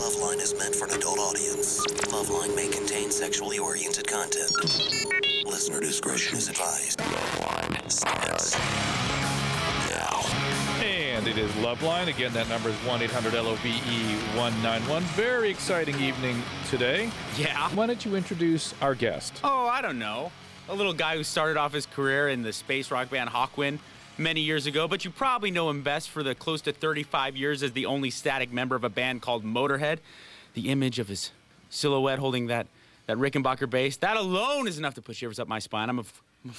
Loveline is meant for an adult audience. Loveline may contain sexually oriented content. Listener discretion is advised. Loveline starts now. And it is Loveline. Again, that number is 1-800-LOVE-191. Very exciting evening today. Yeah. Why don't you introduce our guest? Oh, I don't know. A little guy who started off his career in the space rock band Hawkwind many years ago, but you probably know him best for the close to 35 years as the only static member of a band called Motörhead. The image of his silhouette holding that Rickenbacker bass, that alone is enough to put shivers up my spine. I'm of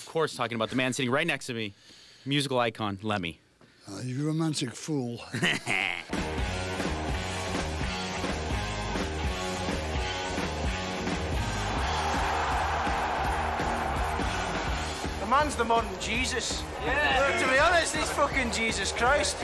course talking about the man sitting right next to me, musical icon, Lemmy. You romantic fool. The man's the modern Jesus. Yeah. To be honest, he's fucking Jesus Christ.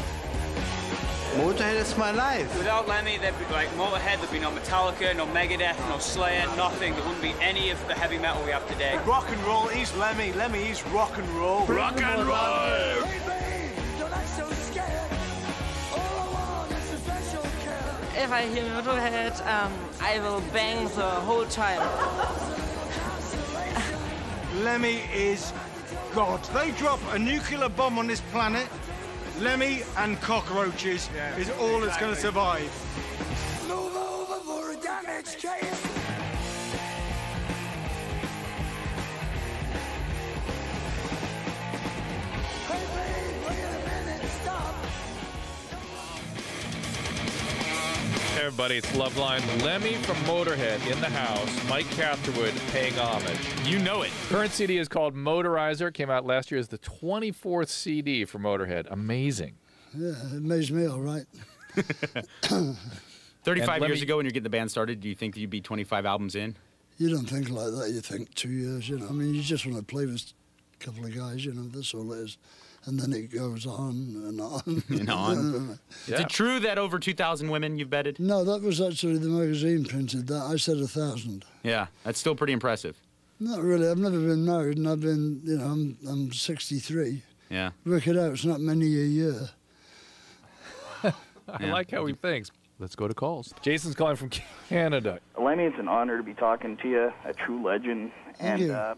Motörhead is my life. Without Lemmy, there'd be like Motörhead, there'd be no Metallica, no Megadeth, no Slayer, nothing. There wouldn't be any of the heavy metal we have today. Rock and roll, he's Lemmy. Lemmy, he's rock and roll. Rock and roll! If I hear Motörhead, I will bang the whole time. Lemmy is God. They drop a nuclear bomb on this planet, Lemmy and cockroaches is all that's going to survive. Move over for a damaged case. Hey, babe, wait a minute, stop. Hey everybody, it's Loveline. Lemmy from Motörhead in the house. Mike Catherwood paying homage. You know it. Current CD is called Motorizer. Came out last year as the 24th CD for Motörhead. Amazing. Yeah, it amazed me, all right. 35 years ago when you're getting the band started, do you think that you'd be 25 albums in? You don't think like that. You think 2 years, you know. I mean, you just want to play with a couple of guys, you know. That's all it is. And then it goes on and on. And on. Yeah. Is it true that over 2,000 women you've bedded? No, that was actually the magazine printed that. I said 1,000. Yeah, that's still pretty impressive. Not really. I've never been married, and I've been, you know, I'm 63. Yeah. Work it out. It's not many a year. I like how he thinks. Let's go to calls. Jason's calling from Canada. Lemmy, it's an honor to be talking to you, a true legend. Thank you. I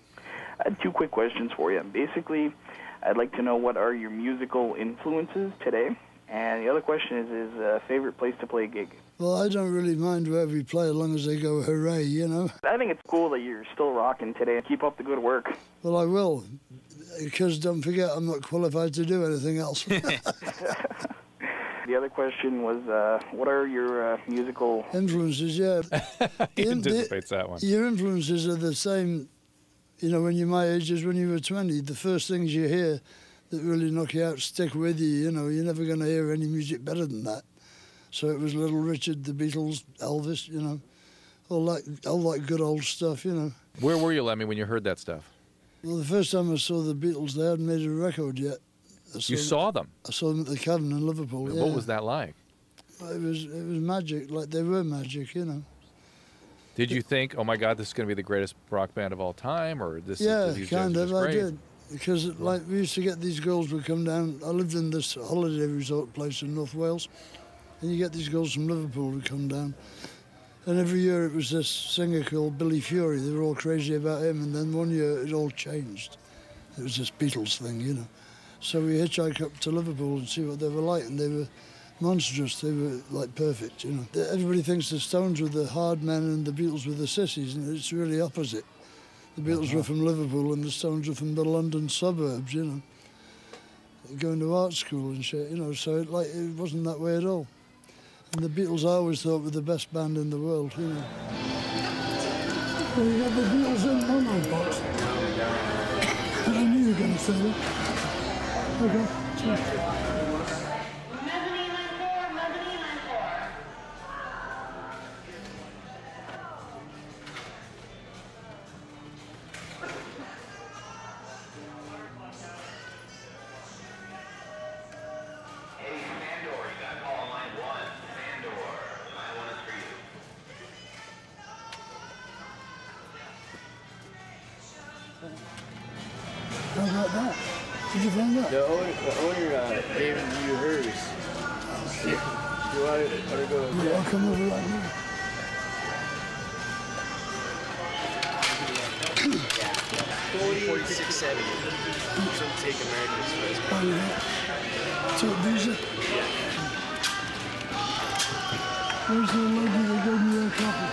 had two quick questions for you. Basically, I'd like to know what are your musical influences today? And the other question is favorite place to play a gig? Well, I don't really mind wherever you play as long as they go hooray, you know. I think it's cool that you're still rocking today. Keep up the good work. Well, I will, because don't forget I'm not qualified to do anything else. The other question was, what are your musical... Influences, yeah. He anticipates that one. Your influences are the same, you know, when you're my age as when you were 20. The first things you hear that really knock you out stick with you, you know. You're never going to hear any music better than that. So it was Little Richard, the Beatles, Elvis, you know, all that good old stuff, you know. Where were you, Lemmy, when you heard that stuff? Well, the first time I saw the Beatles, they hadn't made a record yet. You saw them? I saw them at the Cavern in Liverpool, yeah. What was that like? It was magic, like they were magic, you know. Did you think, oh my God, this is going to be the greatest rock band of all time, or this? Yeah, is kind of. I great? did, because like we used to get these girls would come down. I lived in this holiday resort place in North Wales, and you get these girls from Liverpool who come down, and every year it was this singer called Billy Fury. They were all crazy about him, and then one year it all changed. It was this Beatles thing, you know. So we hitchhiked up to Liverpool and see what they were like, and they were monstrous. They were like perfect, you know. Everybody thinks the Stones were the hard men and the Beatles were the sissies, and it's really opposite. The Beatles were from Liverpool and the Stones were from the London suburbs, you know, going to art school and shit, you know. So it wasn't that way at all. And the Beatles I always thought were the best band in the world, you know. Well, you got the Beatles in Mono Box. I knew you were going to say that. Okay. Sure. How about that? Did you find that? The owner gave you hers. You want it? Or go? Yeah, I'll come over right now. 4670. She'll take American Express. Oh, yeah. So, Visa? Yeah. Where's the lady that gave me that copy?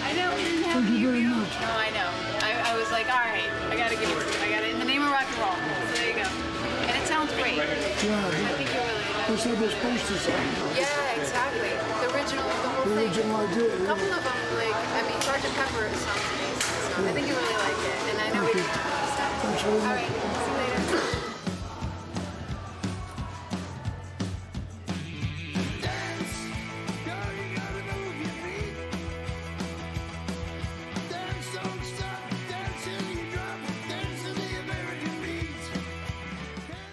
I know, we didn't have Thank you very you. much. No, I know. I was like, all right, I gotta give it to you. I gotta, in the name of rock and roll. So there you go. And it sounds great. Yeah, I think you really like that's how they're supposed to sound. Yeah, exactly. The original, the whole The thing. original idea, A couple of them, like, I mean, Sgt. Pepper sounds amazing. So I think you really like it. And I know we didn't have this stuff. Thanks very much. All right, see you later.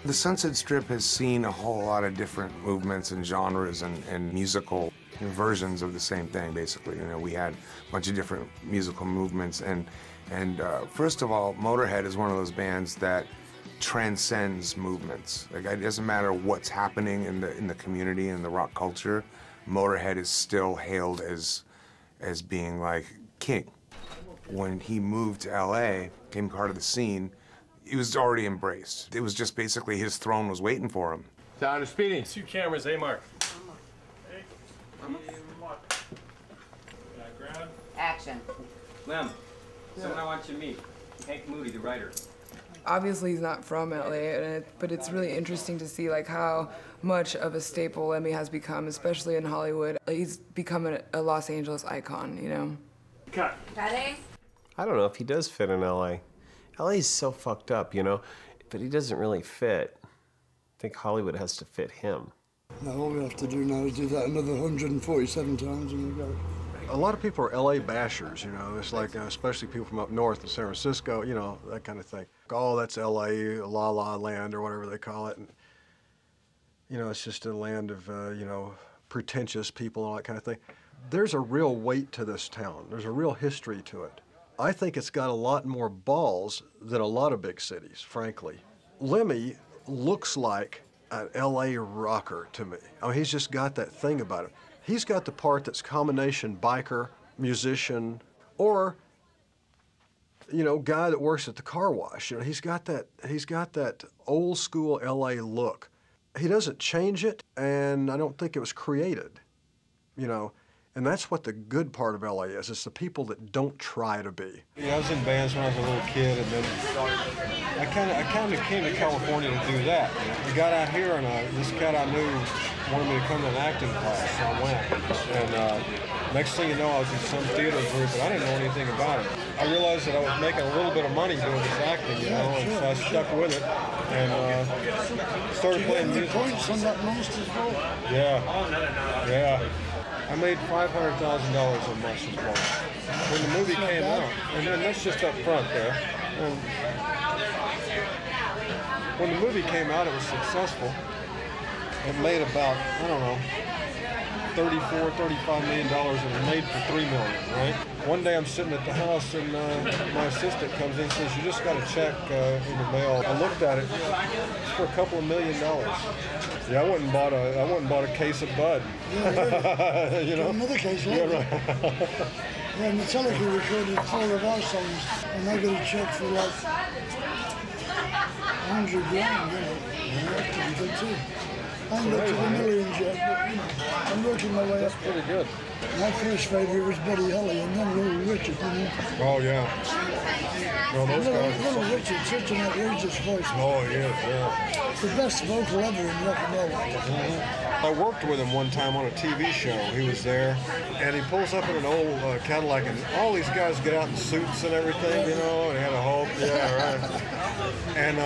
The Sunset Strip has seen a whole lot of different movements and genres and musical versions of the same thing, basically. You know, we had a bunch of different musical movements, and first of all, Motörhead is one of those bands that transcends movements. Like, it doesn't matter what's happening in the community and the rock culture, Motörhead is still hailed as being like king. When he moved to LA, became part of the scene, he was already embraced. It was just basically his throne was waiting for him. Sound of speeding. 2 cameras, Mark. Action. Lem, someone I want you to meet. Hank Moody, the writer. Obviously, he's not from LA, but it's really interesting to see like how much of a staple Lemmy has become, especially in Hollywood. He's become a Los Angeles icon, you know. Cut. Ready? I don't know if he does fit in LA. LA's so fucked up, you know, but he doesn't really fit. I think Hollywood has to fit him. Now all we have to do now is do that another 147 times and we go. A lot of people are LA bashers, you know. It's like, especially people from up north in San Francisco, you know, that kind of thing. Oh, that's LA, La La Land, or whatever they call it. And, you know, it's just a land of, you know, pretentious people and all that kind of thing. There's a real weight to this town. There's a real history to it. I think it's got a lot more balls than a lot of big cities, frankly. Lemmy looks like an LA rocker to me. I mean, he's just got that thing about him. He's got the part that's combination biker, musician, or, you know, guy that works at the car wash. You know, he's got that old school LA look. He doesn't change it, and I don't think it was created, you know. And that's what the good part of LA is. It's the people that don't try to be. Yeah, I was in bands when I was a little kid, and then I kind of came to California to do that. I got out here, and this cat I knew wanted me to come to an acting class, so I went. And next thing you know, I was in some theater group, and I didn't know anything about it. I realized that I was making a little bit of money doing this acting, you know, and so I stuck with it, and started playing music. Points on that Monsters Ball? Yeah, yeah. I made $500,000 on Monsters Ball. When the movie came out, and then that's just up front there. And when the movie came out, it was successful. It made about, I don't know, $34, $35 million, and it made for $3 million, right? One day I'm sitting at the house, and my assistant comes in and says, "You just got a check in the mail." I looked at it. It's for a couple of $1 million. Yeah, I went and bought a case of Bud. Yeah, you know, another case. Yeah, right. Yeah, Metallica recorded 4 of our songs, and I got a check for like $100 grand. You know, that's pretty good too. I ain't up to the millions yet, but you know, I'm working my way up. That's pretty good. My first favourite was Buddy Holly, and then Little Richard, you know. Oh yeah. Well, those guys. Little Richard, such an outrageous voice. Oh yeah, yeah. The best vocal ever in rock and roll. I worked with him one time on a TV show. He was there, and he pulls up in an old Cadillac, and all these guys get out in suits and everything, you know, and he had a Hulk. Yeah, right. And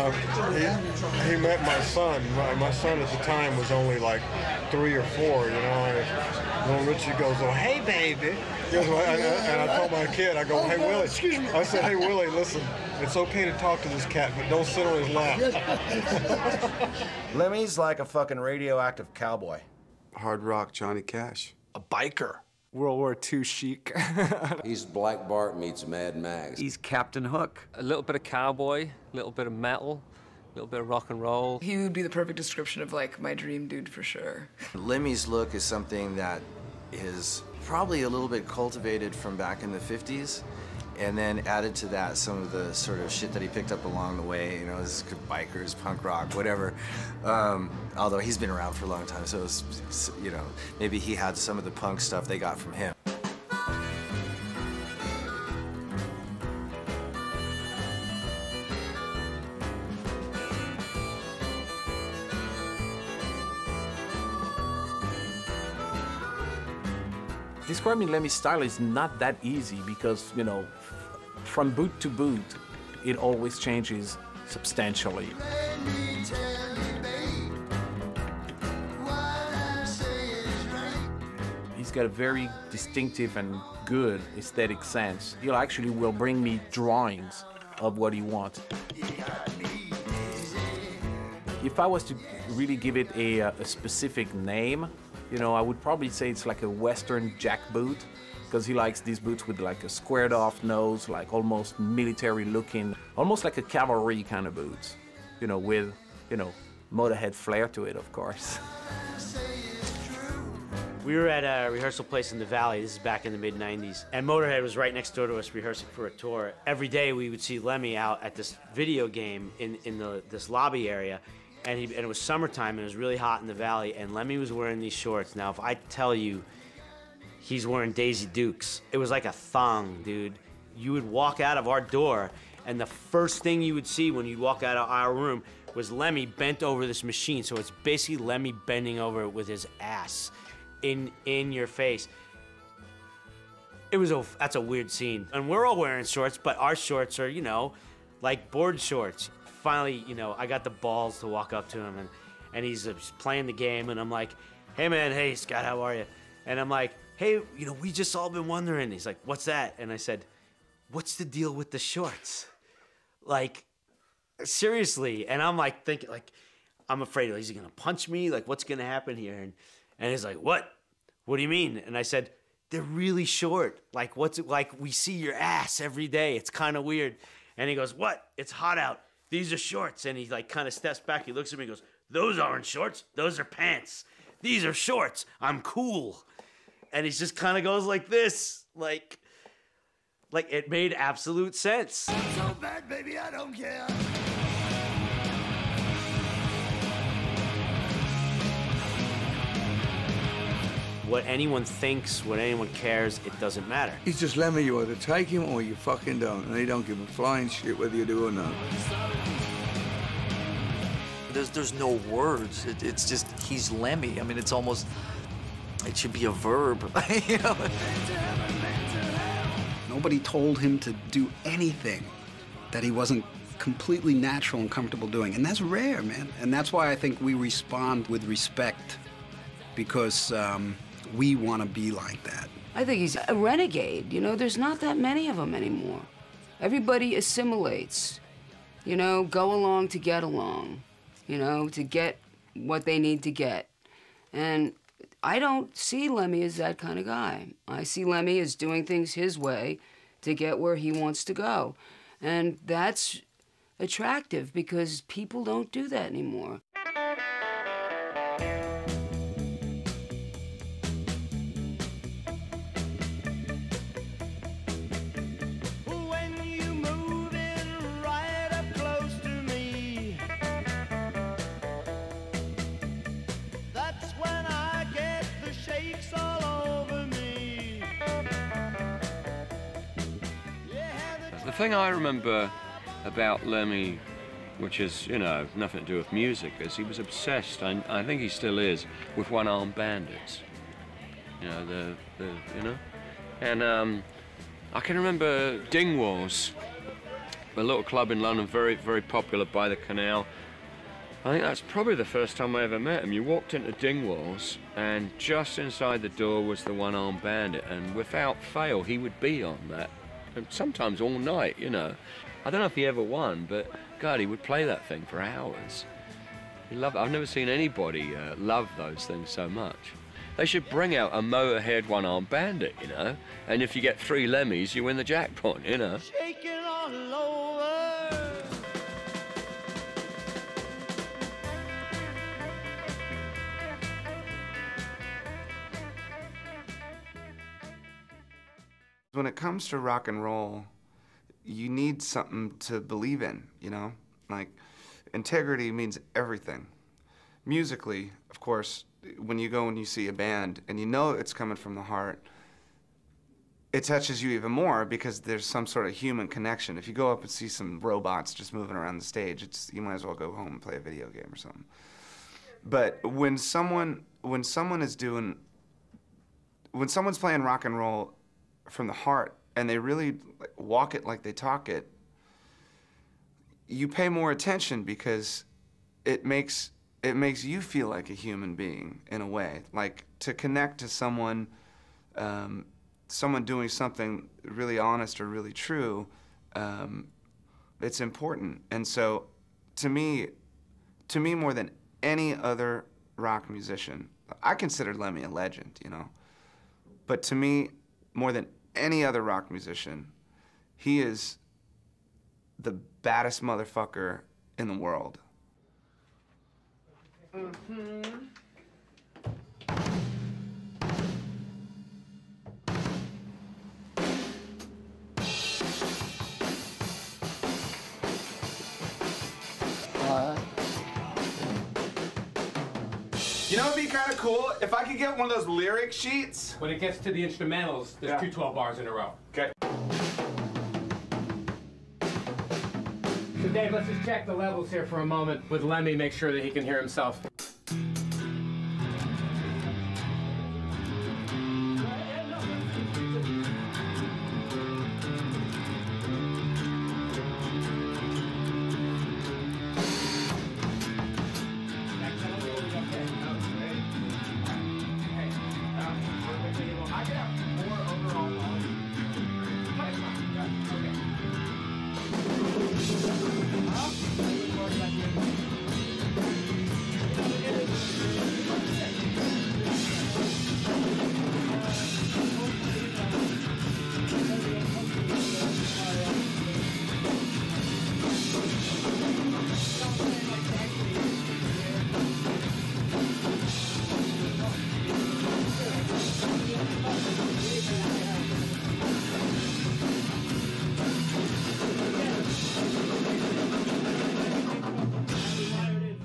he met my son. My son at the time was only like 3 or 4, you know. And little Richie goes, "Oh, hey, baby." And I told my kid, I go, "Hey, Willie." Excuse me. I said, "Hey, Willie, listen, it's okay to talk to this cat, but don't sit on his lap." Lemmy's like a fucking radioactive cowboy. Hard rock Johnny Cash. A biker. World War II chic. He's Black Bart meets Mad Max. He's Captain Hook. A little bit of cowboy, a little bit of metal, a little bit of rock and roll. He would be the perfect description of like my dream dude for sure. Lemmy's look is something that is probably a little bit cultivated from back in the 50s, and then added to that some of the sort of shit that he picked up along the way, you know, his bikers, punk rock, whatever. Although he's been around for a long time, so it's, you know, maybe he had some of the punk stuff they got from him. Describing Lemmy's style is not that easy because, you know, from boot to boot, it always changes substantially. He's got a very distinctive and good aesthetic sense. He actually will bring me drawings of what he wants. If I was to really give it a specific name, you know, I would probably say it's like a Western jackboot, because he likes these boots with like a squared off nose, like almost military looking, almost like a cavalry kind of boots, you know, with, you know, Motörhead flair to it, of course. We were at a rehearsal place in the Valley. This is back in the mid-90s. And Motörhead was right next door to us rehearsing for a tour. Every day we would see Lemmy out at this video game in this lobby area. And it was summertime, and it was really hot in the Valley, and Lemmy was wearing these shorts. Now, if I tell you he's wearing Daisy Dukes, it was like a thong, dude. You would walk out of our door, and the first thing you would see when you walk out of our room was Lemmy bent over this machine. So it's basically Lemmy bending over it with his ass in your face. That's a weird scene. And we're all wearing shorts, but our shorts are, you know, like board shorts. Finally, you know, I got the balls to walk up to him, and he's playing the game, and I'm like, hey man, hey Scott, how are you? And I'm like, hey, you know, we just all been wondering. He's like, what's that? And I said, what's the deal with the shorts? Like, seriously. And I'm like thinking, like, I'm afraid, is he gonna punch me? Like, what's gonna happen here? And he's like, what? What do you mean? And I said, they're really short. Like, what's it like? We see your ass every day. It's kind of weird. And he goes, what? It's hot out. These are shorts. And he like kind of steps back. He looks at me and goes, those aren't shorts. Those are pants. These are shorts. I'm cool. And he just kind of goes like this. Like it made absolute sense. I'm so bad, baby, I don't care. What anyone thinks, what anyone cares, it doesn't matter. He's just Lemmy. You either take him or you fucking don't. And he don't give a flying shit whether you do or not. There's no words. It's just, he's Lemmy. I mean, it's almost, it should be a verb. You know? Nobody told him to do anything that he wasn't completely natural and comfortable doing. And that's rare, man. And that's why I think we respond with respect, because we want to be like that. I think he's a renegade. You know, there's not that many of them anymore. Everybody assimilates, you know, go along to get along, you know, to get what they need to get. And I don't see Lemmy as that kind of guy. I see Lemmy as doing things his way to get where he wants to go. And that's attractive because people don't do that anymore. The thing I remember about Lemmy, which is, you know, nothing to do with music, is he was obsessed, I think he still is, with one-armed bandits. You know, you know? And I can remember Dingwalls, a little club in London, very, very popular by the canal. I think that's probably the first time I ever met him. You walked into Dingwalls, and just inside the door was the one-armed bandit, and without fail, he would be on that. And sometimes all night, you know. I don't know if he ever won, but God, he would play that thing for hours. He loved it. I've never seen anybody love those things so much. They should bring out a Motörhead one-armed bandit, you know, and if you get 3 Lemmys, you win the jackpot, you know. Shaking all over. when it comes to rock and roll, you need something to believe in, you know? Like, integrity means everything. Musically, of course, when you go and you see a band and you know it's coming from the heart, it touches you even more because there's some sort of human connection. If you go up and see some robots just moving around the stage, you might as well go home and play a video game or something. But when someone's playing rock and roll from the heart and they really walk it like they talk it, you pay more attention because it makes you feel like a human being in a way. Like, to connect to someone doing something really honest or really true, it's important. And so, to me more than any other rock musician, I consider Lemmy a legend, you know. But to me, more than any other rock musician, he is the baddest motherfucker in the world. Mm-hmm. You know what'd be kind of cool? If I could get one of those lyric sheets. When it gets to the instrumentals, there's 2 12 bars in a row. Okay. So Dave, let's just check the levels here for a moment with Lemmy, make sure that he can hear himself.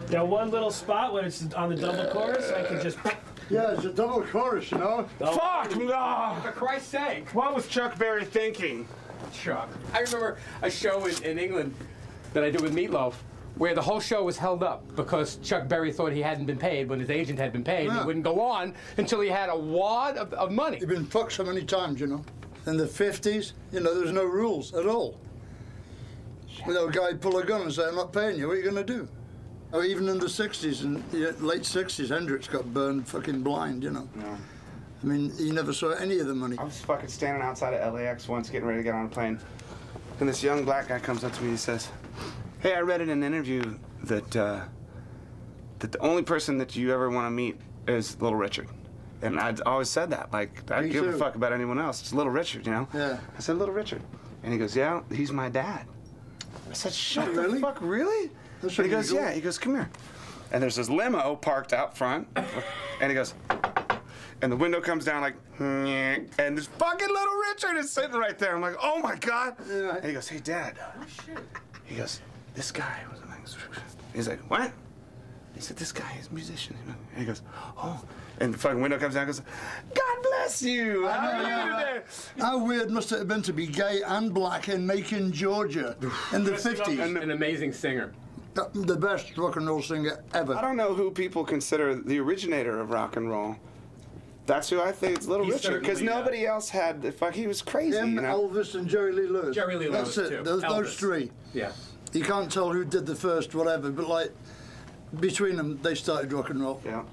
That one little spot when it's on the double chorus, I can just... Yeah, it's a double chorus, you know? Fuck! No! For Christ's sake! What was Chuck Berry thinking? Chuck. I remember a show in England that I did with Meatloaf where the whole show was held up because Chuck Berry thought he hadn't been paid when his agent had been paid. Yeah. He wouldn't go on until he had a wad of money. He'd been fucked so many times, you know. In the 50s, you know, there was no rules at all. You know, a guy would pull a gun and say, I'm not paying you, what are you going to do? Or even in the 60s, and late 60s, Hendrix got burned fucking blind, you know. Yeah. I mean, he never saw any of the money. I was fucking standing outside of LAX once getting ready to get on a plane. And this young black guy comes up to me and he says, hey, I read in an interview that the only person that you ever want to meet is Little Richard. And I'd always said that, like, I don't give a fuck about anyone else. It's Little Richard, you know? Yeah. I said, Little Richard. And he goes, yeah, he's my dad. I said, shut the fuck, really? And he goes, yeah. He goes, come here. And there's this limo parked out front. And he goes, and the window comes down like, and this fucking Little Richard is sitting right there. I'm like, oh my God. Yeah. And he goes, hey, Dad. Oh, shit. He goes, this guy was a nice. He's like, what? He said, this guy is a musician. And he goes, oh. And the fucking window comes down and goes, God bless you. How are you today? How weird must it have been to be gay and black in Macon, Georgia in the 50s? An amazing singer. The best rock and roll singer ever. I don't know who people consider the originator of rock and roll. That's who I think is Little Richard, because nobody else had. Fuck, he was crazy. Him, you know? Elvis, and Jerry Lee Lewis. Jerry Lee Lewis. That's it. Too. Those three. Yeah. You can't tell who did the first, whatever, but like between them, they started rock and roll. Yeah.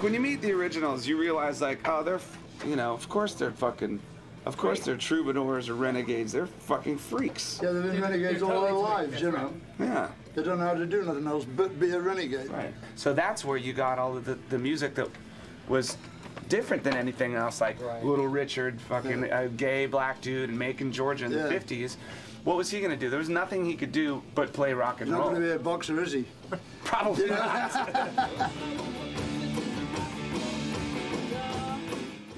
When you meet the originals, you realize, like, oh, they're, you know, of course they're fucking, of course they're troubadours or renegades. They're fucking freaks. Yeah, they've been renegades all their lives, you know. Yeah. They don't know how to do nothing else but be a renegade. Right. So that's where you got all of the music that was different than anything else, like Little Richard, fucking a gay black dude in Macon, Georgia in the 50s. What was he gonna do? There was nothing he could do but play rock and roll. Not gonna be a boxer, is he? Probably not.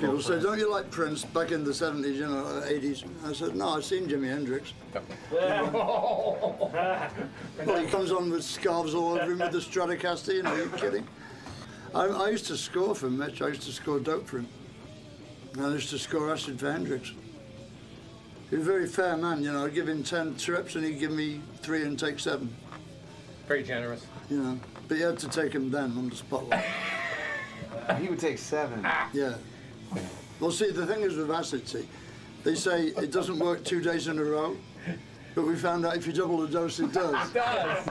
People say, don't you like Prince back in the 70s, you know, 80s? I said, no, I've seen Jimi Hendrix. Well, he comes on with scarves all over him with the Stratocaster, you know, are you kidding? I used to score for Mitch, I used to score dope for him. And I used to score acid for Hendrix. He was a very fair man, you know, I'd give him 10 trips and he'd give me 3 and take 7. Very generous. You know, but you had to take him then on the spotlight. He would take 7. Yeah. Well, see, the thing is with acid, see, they say it doesn't work 2 days in a row, but we found out if you double the dose, it does. It does.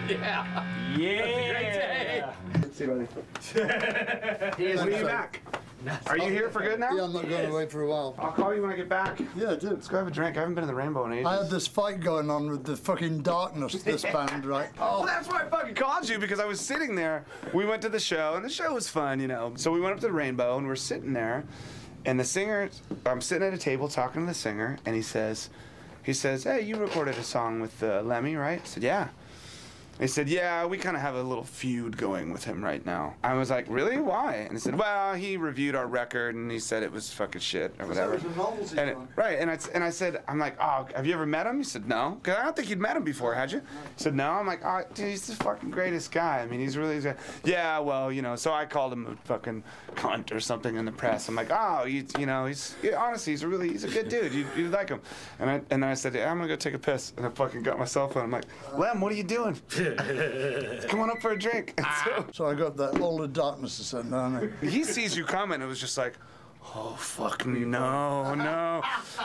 Yeah. Yeah. That's a great day. He is back. Are you here for good now? Yeah, I'm not going away for a while. I'll call you when I get back. Yeah, I do. Let's go have a drink. I haven't been in the Rainbow in ages. I had this fight going on with the fucking Darkness, this band, right? Oh, that's why I fucking called you, because I was sitting there. We went to the show, and the show was fun, you know. So we went up to the Rainbow, and we're sitting there, and the singer, I'm sitting at a table talking to the singer, and he says, hey, you recorded a song with Lemmy, right? I said, yeah. He said, yeah, we kind of have a little feud going with him right now. I was like, really? Why? And he said, well, he reviewed our record and he said it was fucking shit or whatever. Right, and I said, I'm like, oh, have you ever met him? He said, no. Because I don't think you'd met him before, had you? He said, no. I'm like, oh, dude, he's the fucking greatest guy. I mean, he's really, yeah, well, you know, so I called him a fucking cunt or something in the press. I'm like, oh, you know, honestly, he's a good dude. You'd like him. And then I said, yeah, I'm gonna go take a piss. And I fucking got my cell phone. I'm like, Lem, what are you doing? Come on up for a drink. So I got that all the darkness to send down. He sees you coming. It was just like, oh, fuck me, no.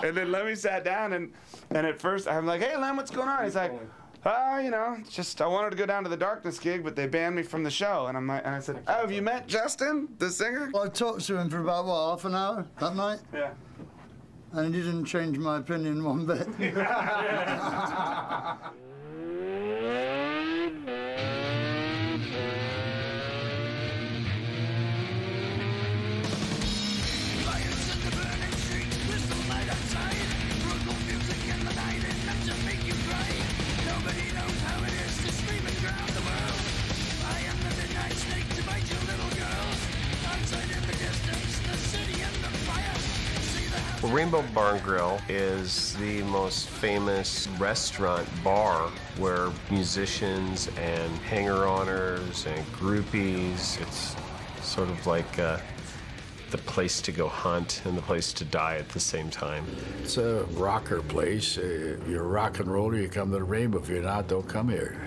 And then Lemmy sat down, and at first I'm like, hey, Lem, what's going on? He's like, you know, just I wanted to go down to the Darkness gig, but they banned me from the show. And I said, oh, have you met Justin, the singer? Well, I talked to him for about, what, half an hour that night? Yeah. And he didn't change my opinion one bit. Well, Rainbow Barn Grill is the most famous restaurant bar where musicians and hanger-oners and groupies, it's sort of like the place to go hunt and the place to die at the same time. It's a rocker place. If you're a rock and roller, you come to the Rainbow. If you're not, don't come here.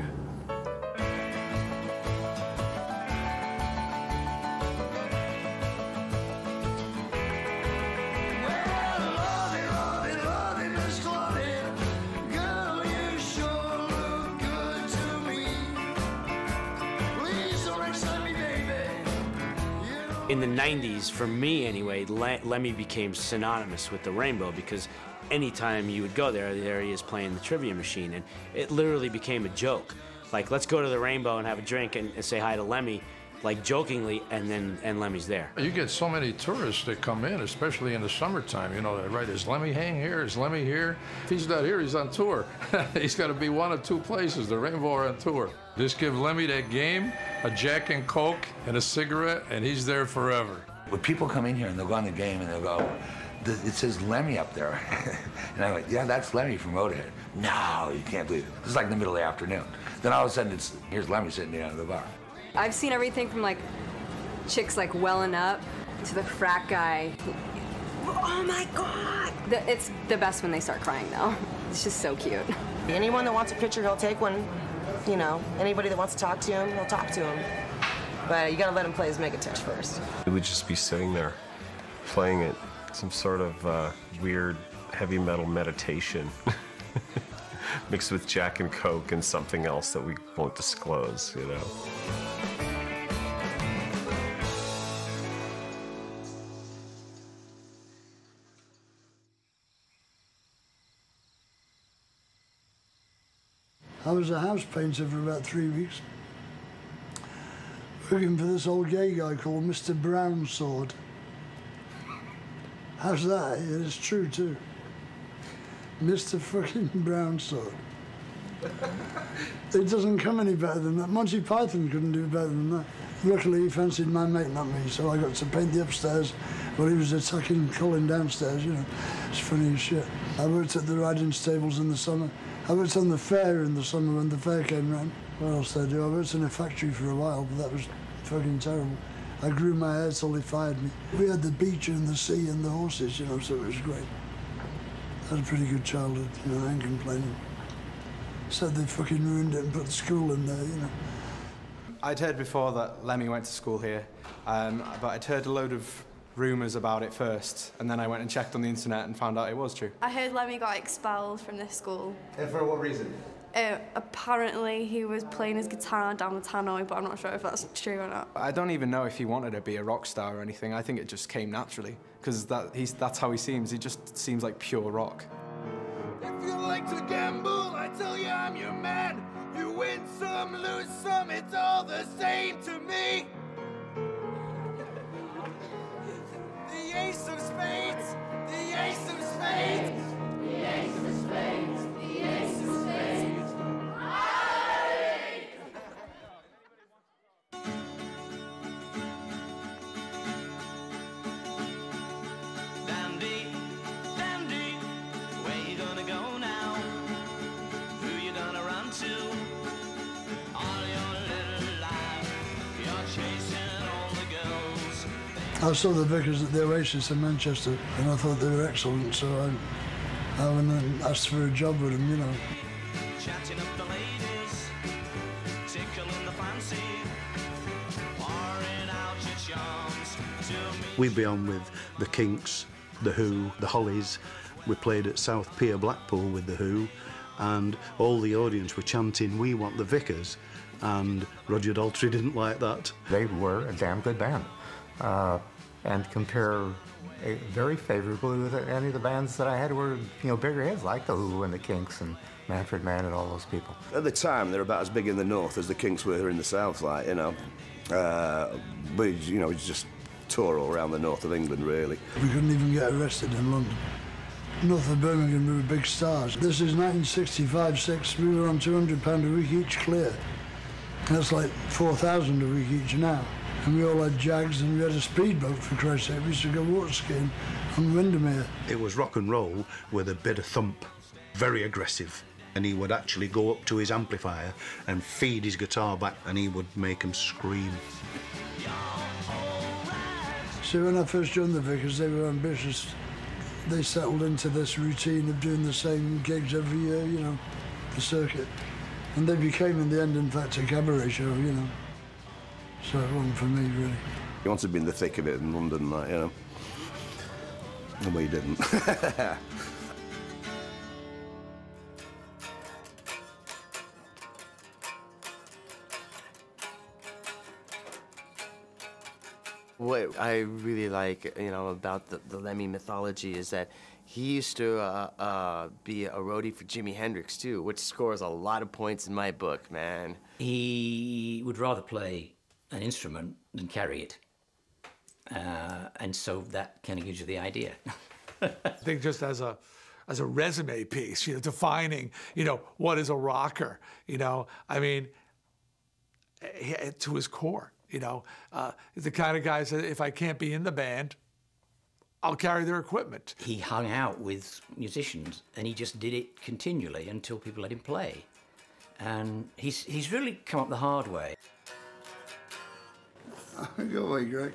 In the 90s, for me anyway, Lemmy became synonymous with the Rainbow because anytime you would go there he is playing the trivia machine, and it literally became a joke. Like, let's go to the Rainbow and have a drink and say hi to Lemmy, like jokingly, and Lemmy's there. You get so many tourists that come in, especially in the summertime. You know, they write, is Lemmy hang here? Is Lemmy here? If he's not here, he's on tour. He's got to be one of two places, the Rainbow or on tour. Just give Lemmy that game, a Jack and Coke, and a cigarette, and he's there forever. When people come in here and they'll go on the game and they'll go, it says Lemmy up there. And I'm like, yeah, that's Lemmy from Motörhead. No, you can't believe it. This is like the middle of the afternoon. Then all of a sudden, here's Lemmy sitting down at the bar. I've seen everything from like chicks like welling up to the frat guy Oh my God! It's the best when they start crying, though. It's just so cute. Anyone that wants a picture, he'll take one. You know, anybody that wants to talk to him, he'll talk to him. But you gotta let him play his Megatouch first. We would just be sitting there, playing it, some sort of weird heavy metal meditation, mixed with Jack and Coke and something else that we won't disclose, you know. I was a house painter for about 3 weeks, working for this old gay guy called Mr. Brownsword. How's that? It's true too. Mr. fucking Brownsword. It doesn't come any better than that. Monty Python couldn't do better than that. Luckily, he fancied my mate, not me, so I got to paint the upstairs while he was attacking Colin downstairs, you know. It's funny as shit. I worked at the riding stables in the summer. I worked on the fair in the summer when the fair came round. What else did I do? I worked in a factory for a while, but that was fucking terrible. I grew my hair till they fired me. We had the beach and the sea and the horses, you know, so it was great. I had a pretty good childhood, you know, I ain't complaining. Said they fucking ruined it and put the school in there, you know. I'd heard before that Lemmy went to school here, but I'd heard a load of rumours about it first, and then I went and checked on the internet and found out it was true. I heard Lemmy got expelled from this school. And for what reason? Apparently he was playing his guitar down the tannoy, but I'm not sure if that's true or not. I don't even know if he wanted to be a rock star or anything. I think it just came naturally, because that's how he seems. He just seems like pure rock. If you like to gamble, I tell you I'm your man. You win some, lose some, it's all the same to me. The ace of spades, the ace of spades, the ace of spades, the ace of spades. Dandy, dandy, where you gonna go now? Who you gonna run to? All your little life, you're chasing all the girls. I saw the Vickers at the Oasis in Manchester, and I thought they were excellent, so I went and asked for a job with them, you know. Chatting up the ladies, tickling the fancy, pouring out your charms to me. We'd be on with the Kinks, the Who, the Hollies. We played at South Pier, Blackpool with the Who, and all the audience were chanting, "We want the Vickers," and Roger Daltrey didn't like that. They were a damn good band, and compare very favorably with any of the bands that I had who were, you know, bigger hits, like the Who and the Kinks and Manfred Mann and all those people. At the time, they were about as big in the north as the Kinks were here in the south, like, you know. But, you know, it's just tour all around the north of England, really. We couldn't even get arrested in London. North of Birmingham, we were big stars. This is 1965-6. We were on £200 a week each clear. That's like 4,000 a week each now. And we all had Jags, and we had a speedboat, for Christ's sake. We used to go water skiing on Windermere. It was rock and roll with a bit of thump, very aggressive. And he would actually go up to his amplifier and feed his guitar back, and he would make him scream. So when I first joined the Vickers, they were ambitious. They settled into this routine of doing the same gigs every year, you know, the circuit. And they became, in the end, in fact, a cabaret show, you know. So it wasn't for me, really. He wanted to be in the thick of it in London, like, you know. And we didn't. What I really like, you know, about the Lemmy mythology is that he used to be a roadie for Jimi Hendrix, too, which scores a lot of points in my book, man. He would rather play an instrument than carry it. And so that kind of gives you the idea. I think just as a resume piece, you know, defining, you know, what is a rocker, you know, I mean, to his core, you know, the kind of guy said, if I can't be in the band, I'll carry their equipment. He hung out with musicians, and he just did it continually until people let him play. And he's really come up the hard way. Go away, Greg.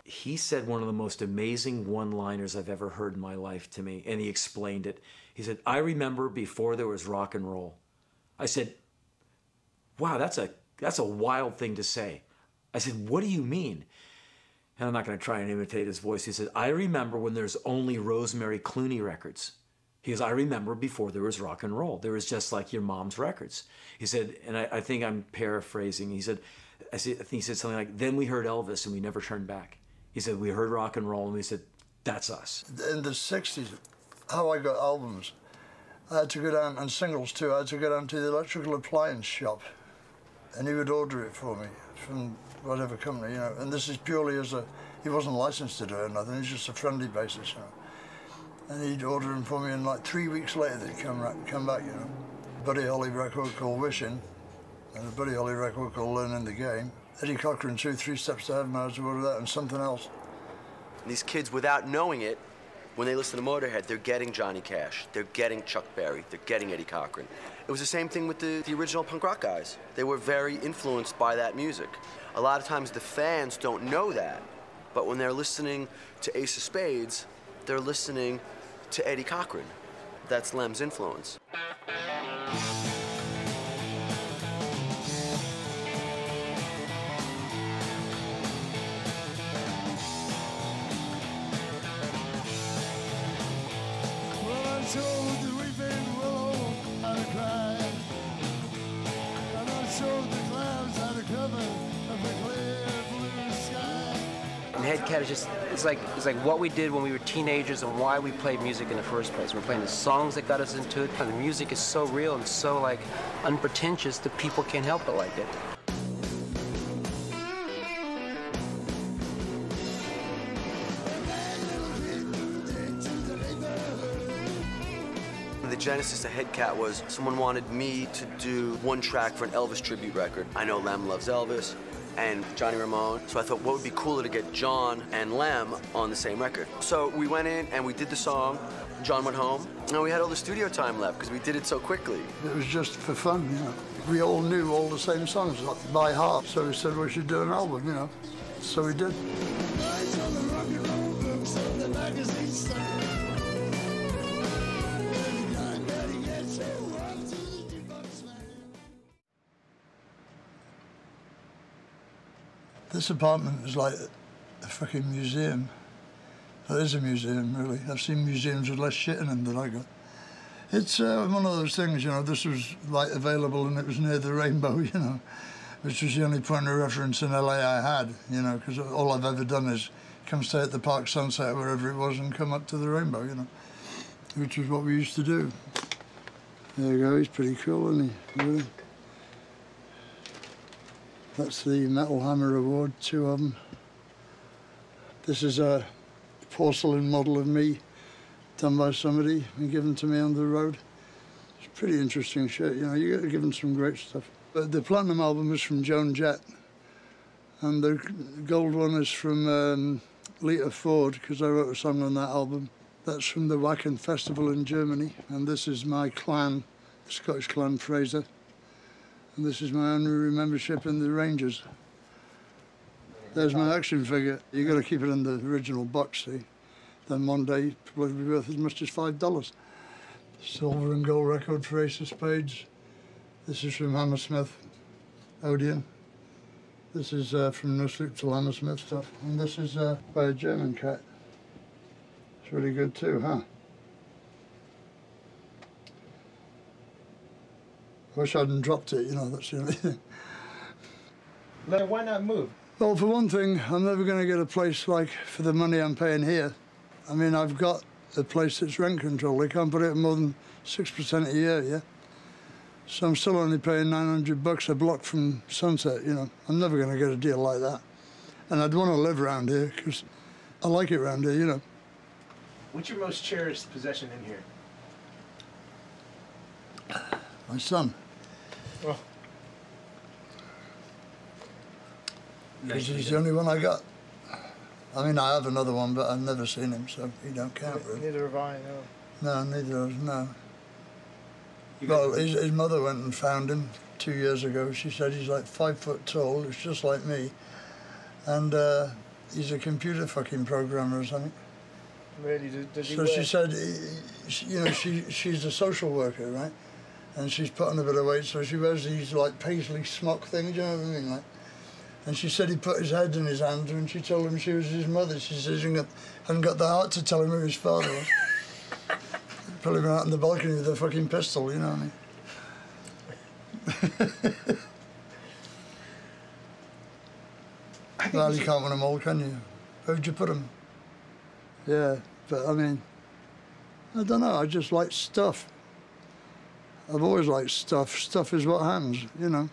He said one of the most amazing one-liners I've ever heard in my life to me, and he explained it. He said, "I remember before there was rock and roll." I said, "Wow, that's a wild thing to say." I said, "What do you mean?" And I'm not going to try and imitate his voice. He said, "I remember when there's only Rosemary Clooney records." He goes, "I remember before there was rock and roll. There was just like your mom's records." He said, and I think I'm paraphrasing. He said, I think he said something like, "Then we heard Elvis and we never turned back." He said, "We heard rock and roll and we said, that's us." In the 60s, how I got albums, I had to go down, and singles too, I had to go down to the electrical appliance shop, and he would order it for me from whatever company, you know. And this is purely as he wasn't licensed to do it or nothing, he's just a friendly basis, you know. And he'd order them for me, and like 3 weeks later they'd come back, you know. Buddy Holly record called Wishing, and a Buddy Holly record called Learning the Game. Eddie Cochran, 2 3 Steps to Heaven, I was to order that, and something else. These kids, without knowing it, when they listen to Motörhead, they're getting Johnny Cash, they're getting Chuck Berry, they're getting Eddie Cochran. It was the same thing with the original punk rock guys. They were very influenced by that music. A lot of times the fans don't know that, but when they're listening to Ace of Spades, they're listening to Eddie Cochran. That's Lem's influence. Showed the weeping willow how to cry, and I showed the clouds how to cover of a clear blue sky. And Headcat is just, it's like what we did when we were teenagers and why we played music in the first place. We're playing the songs that got us into it, and the music is so real and so like unpretentious that people can't help but like it. The genesis of Headcat was someone wanted me to do one track for an Elvis tribute record. I know Lem loves Elvis and Johnny Ramone, so I thought what would be cooler to get John and Lem on the same record. So we went in and we did the song. John went home, and we had all the studio time left because we did it so quickly. It was just for fun, you know. We all knew all the same songs by heart, so we said we should do an album, you know. So we did. This apartment is like a fucking museum. It is a museum, really. I've seen museums with less shit in them than I got. It's one of those things, you know, this was like available and it was near the Rainbow, you know, which was the only point of reference in LA I had, you know, because all I've ever done is come stay at the Park Sunset, wherever it was, and come up to the Rainbow, you know, which is what we used to do. There you go, he's pretty cool, isn't he, really? That's the Metal Hammer Award, 2 of them. This is a porcelain model of me done by somebody and given to me on the road. It's pretty interesting shit, you know, you get given some great stuff. But the platinum album is from Joan Jett, and the gold one is from Lita Ford, because I wrote a song on that album. That's from the Wacken Festival in Germany, and this is my clan, the Scottish clan Fraser. And this is my honorary membership in the Rangers. There's my action figure. You've got to keep it in the original box, see? Then one day, it'll be worth as much as $5. Silver and gold record for Ace of Spades. This is from Hammersmith, Odeon. This is from No Sleep Till Hammersmith stuff. And this is by a German cat. It's really good too, huh? I wish I hadn't dropped it, you know, that's the only thing. Why not move? Well, for one thing, I'm never going to get a place like for the money I'm paying here. I mean, I've got a place that's rent control. They can't put it at more than 6% a year, yeah? So I'm still only paying $900 a block from Sunset, you know. I'm never going to get a deal like that. And I'd want to live around here, because I like it around here, you know. What's your most cherished possession in here? My son. Oh. Because he's the only one I got. I mean, I have another one, but I've never seen him, so he don't count, really. Neither have I, no. No, neither of us, no. Well, his mother went and found him 2 years ago. She said he's like 5 foot tall, it's just like me. And he's a computer fucking programmer or something. Really? Does he So work? she said, you know, she's a social worker, right? And she's put on a bit of weight, so she wears these like paisley smock things, you know what I mean? Like, and she said he put his head in his hand when she told him she was his mother. She says he hadn't got the heart to tell him who his father was. Pull him out on the balcony with a fucking pistol, you know what I mean? Well, you can't win them all, can you? Where'd you put them? Yeah, but I mean, I don't know, I just like stuff. I've always liked stuff. Stuff is what hangs, you know.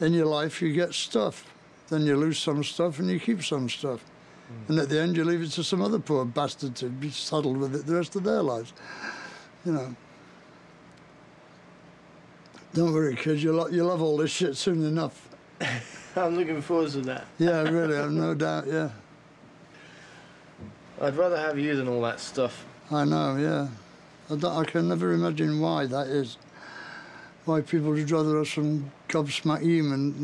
In your life, you get stuff. Then you lose some stuff and you keep some stuff. And at the end, you leave it to some other poor bastard to be saddled with it the rest of their lives. You know. Don't worry, kids, you'll love all this shit soon enough. I'm looking forward to that. Yeah, really, I've no doubt, yeah. I'd rather have you than all that stuff. I know, yeah. I can never imagine why that is. Why people would rather have some gobsmack human,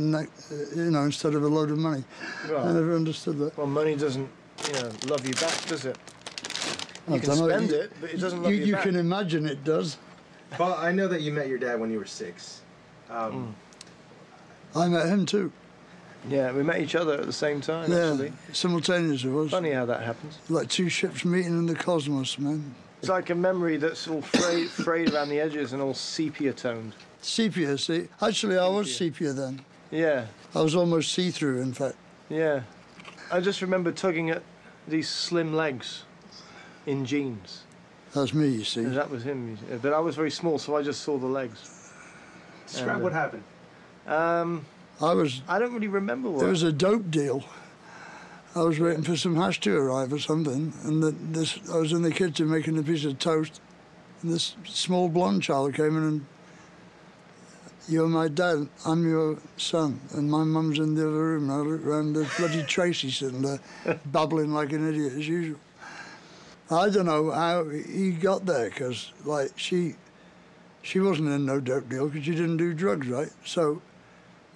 you know, instead of a load of money. Right. I never understood that. Well, money doesn't, you know, love you back, does it? You I can don't know, spend it, but it doesn't love you You back. can imagine it does. But I know that you met your dad when you were 6. I met him too. Yeah, we met each other at the same time, actually. Simultaneously it was. Funny how that happens. Like two ships meeting in the cosmos, man. It's like a memory that's all frayed around the edges and all sepia-toned. Sepia, see? Actually, I was sepia then. Yeah. I was almost see-through, in fact. Yeah. I just remember tugging at these slim legs in jeans. That's me, you see. And that was him. But I was very small, so I just saw the legs. Describe what happened. I don't really remember what. There was a dope deal. I was waiting for some hash to arrive or something, and I was in the kitchen making a piece of toast, and this small blonde child came in and, "You're my dad, I'm your son," and my mum's in the other room. And I looked round, there's bloody Tracy sitting there, babbling like an idiot as usual. I don't know how he got there, because, like, she wasn't in no dope deal because she didn't do drugs, right? So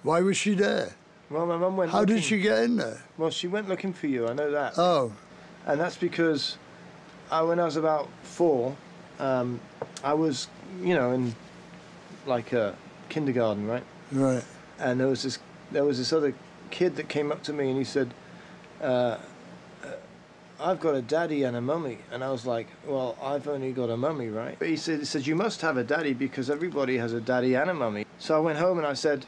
why was she there? Well, my mum went How looking. did she get in there? Well, she went looking for you, I know that. Oh. And that's because when I was about 4, I was, you know, in like a kindergarten, right? Right. And there was this other kid that came up to me and he said, "I've got a daddy and a mummy." And I was like, "Well, I've only got a mummy, right?" But he said, "You must have a daddy because everybody has a daddy and a mummy." So I went home and I said,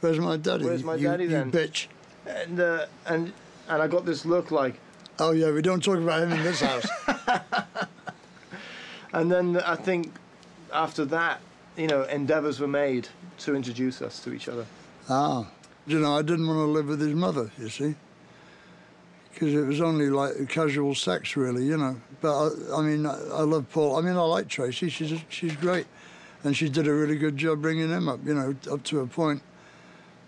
"Where's my daddy? Where's my daddy then?" You bitch. And I got this look like, "Oh yeah, we don't talk about him in this house." And then I think after that, you know, endeavours were made to introduce us to each other. Ah. You know, I didn't want to live with his mother, you see. Because it was only like casual sex, really, you know. But I mean, I love Paul. I mean, I like Tracy. She's great, and she did a really good job bringing him up, you know, up to a point.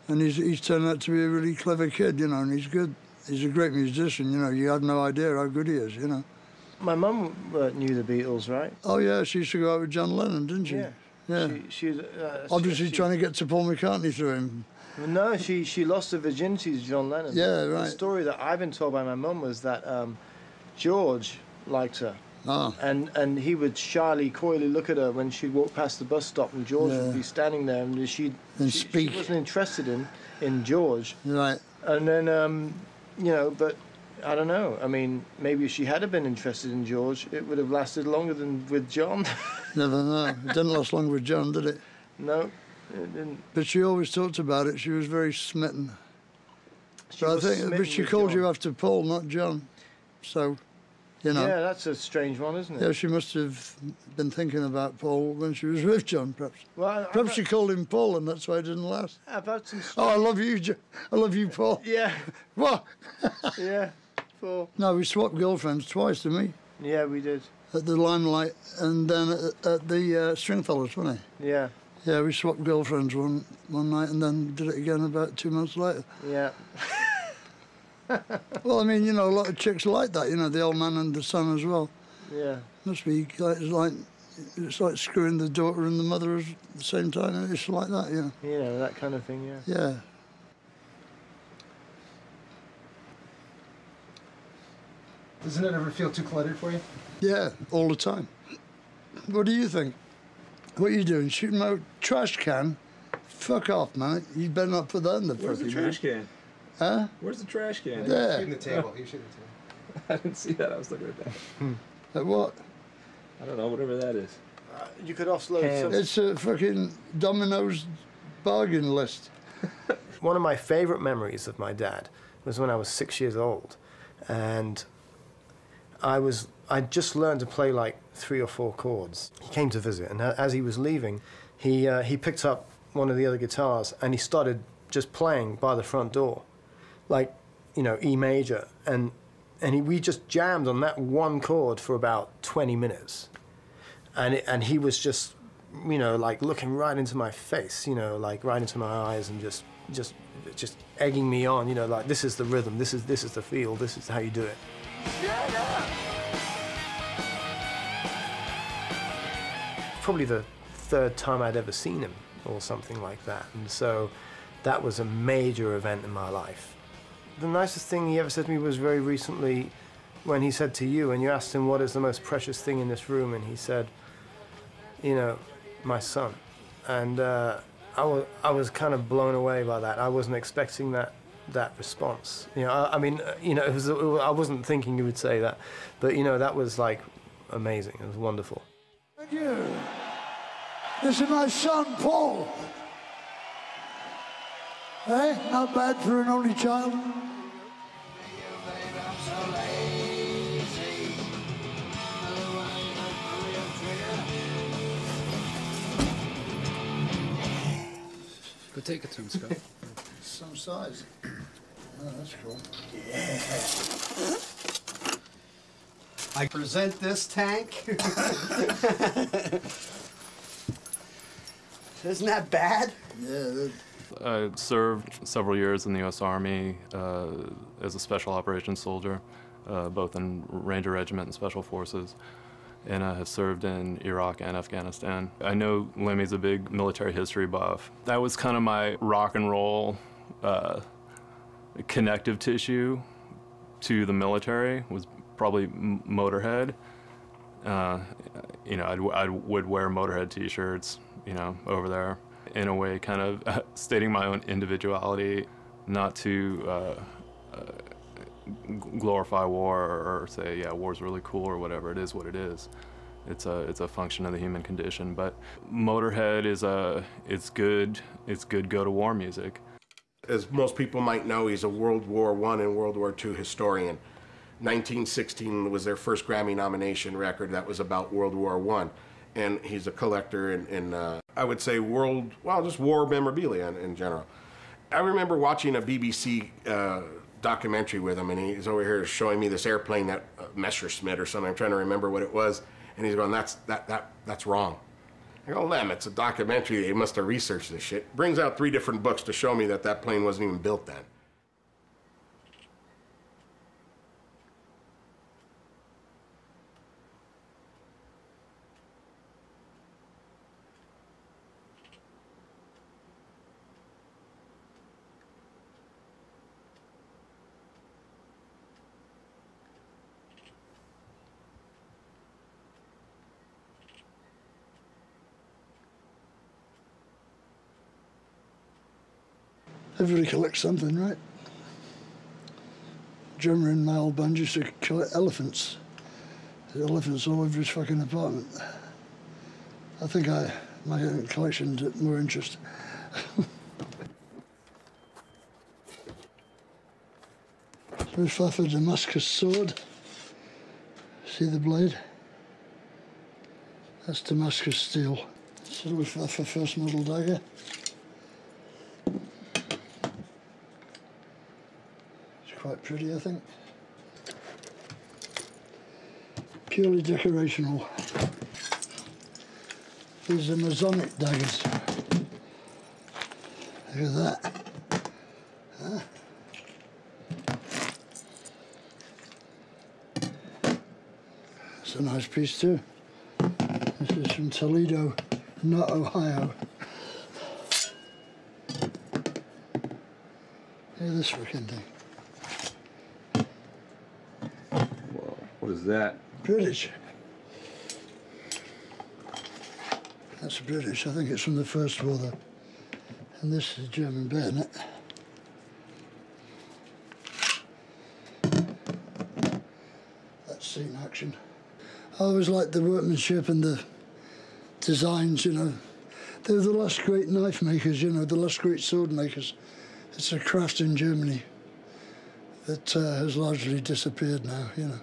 And he's turned out to be a really clever kid, you know, and he's good. He's a great musician, you know. You have no idea how good he is, you know. My mum knew the Beatles, right? Oh yeah, she used to go out with John Lennon, didn't she? Yeah. Yeah. She Obviously trying to get to Paul McCartney through him. No, she lost her virginity to John Lennon. Yeah, right. The story that I've been told by my mum was that George liked her. Ah. And he would shyly, coyly look at her when she'd walk past the bus stop, and George would be standing there, and she wasn't interested in George. Right. And then, you know, but I don't know. I mean, maybe if she had been interested in George, it would have lasted longer than with John. Never know. It didn't last long with John, did it? No, it didn't. But she always talked about it. She was very smitten. But she called you after Paul, not John. So, you know. Yeah, that's a strange one, isn't it? Yeah, she must have been thinking about Paul when she was with John, perhaps. Well, perhaps she called him Paul, and that's why it didn't last. I've had some. Oh, I love you, I love you, Paul. Yeah. What? Yeah, Paul. No, we swapped girlfriends twice, didn't we? Yeah, we did. At the Limelight and then at the Stringfellows, wasn't it? Yeah. Yeah, we swapped girlfriends one night and then did it again about 2 months later. Yeah. Well, I mean, you know, a lot of chicks like that, you know, the old man and the son as well. Yeah. Must be, it's like screwing the daughter and the mother at the same time. It's like that, you know. Yeah, that kind of thing, yeah. Yeah. Doesn't it ever feel too cluttered for you? Yeah, all the time. What do you think? What are you doing? Shooting my trash can? Fuck off, man. You better not put that in the Where's the fucking trash can? Huh? Where's the trash can? There. Shooting the table. He was shooting the table. I didn't see that. I was looking at that. At what? I don't know, whatever that is. You could offload some. It's a fucking Domino's bargain list. One of my favorite memories of my dad was when I was 6 years old, and I'd just learned to play like 3 or 4 chords. He came to visit, and as he was leaving, he picked up one of the other guitars and he started just playing by the front door, like, you know, E major, and we just jammed on that one chord for about 20 minutes, and he was just, you know, like looking right into my face, you know, like right into my eyes, and just egging me on, you know, like, this is the rhythm, this is the feel, this is how you do it. Probably the 3rd time I'd ever seen him, or something like that, and so that was a major event in my life. The nicest thing he ever said to me was very recently when he said to you, and you asked him what is the most precious thing in this room, and he said, you know, my son. And I was kind of blown away by that. I wasn't expecting that response. You know, I mean, you know, I wasn't thinking he would say that, but you know, that was like amazing. It was wonderful. Thank you. This is my son, Paul. Hey, not bad for an only child. Go take it to him, Scott. Some size. Oh, that's cool. Yeah. I present this tank. Isn't that bad? Yeah. I served several years in the U.S. Army as a special operations soldier, both in Ranger Regiment and Special Forces, and I have served in Iraq and Afghanistan. I know Lemmy's a big military history buff. That was kind of my rock and roll connective tissue to the military, was probably Motörhead. You know, I would wear Motörhead t-shirts, you know, over there, in a way kind of stating my own individuality, not to glorify war or say, yeah, war's really cool or whatever. It is what it is. It's a function of the human condition. But Motörhead it's good go-to-war music. As most people might know, he's a World War I and World War II historian. 1916 was their first Grammy nomination record that was about World War I. And he's a collector in I would say just war memorabilia in general. I remember watching a BBC documentary with him, and he's over here showing me this airplane, that Messerschmitt or something. I'm trying to remember what it was, and he's going, that's wrong. I go, Lem, it's a documentary. They must have researched this shit. Brings out 3 different books to show me that plane wasn't even built then. Everybody collects something, right? Drummer in my old band used to collect elephants. The elephants all over his fucking apartment. I think my collection's more interesting. First off, a Damascus sword. See the blade? That's Damascus steel. Silver Fluffer first model dagger. Quite pretty, I think. Purely decorational. These are Masonic daggers. Look at that. Huh? It's a nice piece too. This is from Toledo, not Ohio. Look at this freaking thing. Whoa. was that? British. That's British. I think it's from the First War, though. And this is a German bayonet. That's seen action. I always liked the workmanship and the designs, you know. They were the last great knife makers, you know, the last great sword makers. It's a craft in Germany that has largely disappeared now, you know.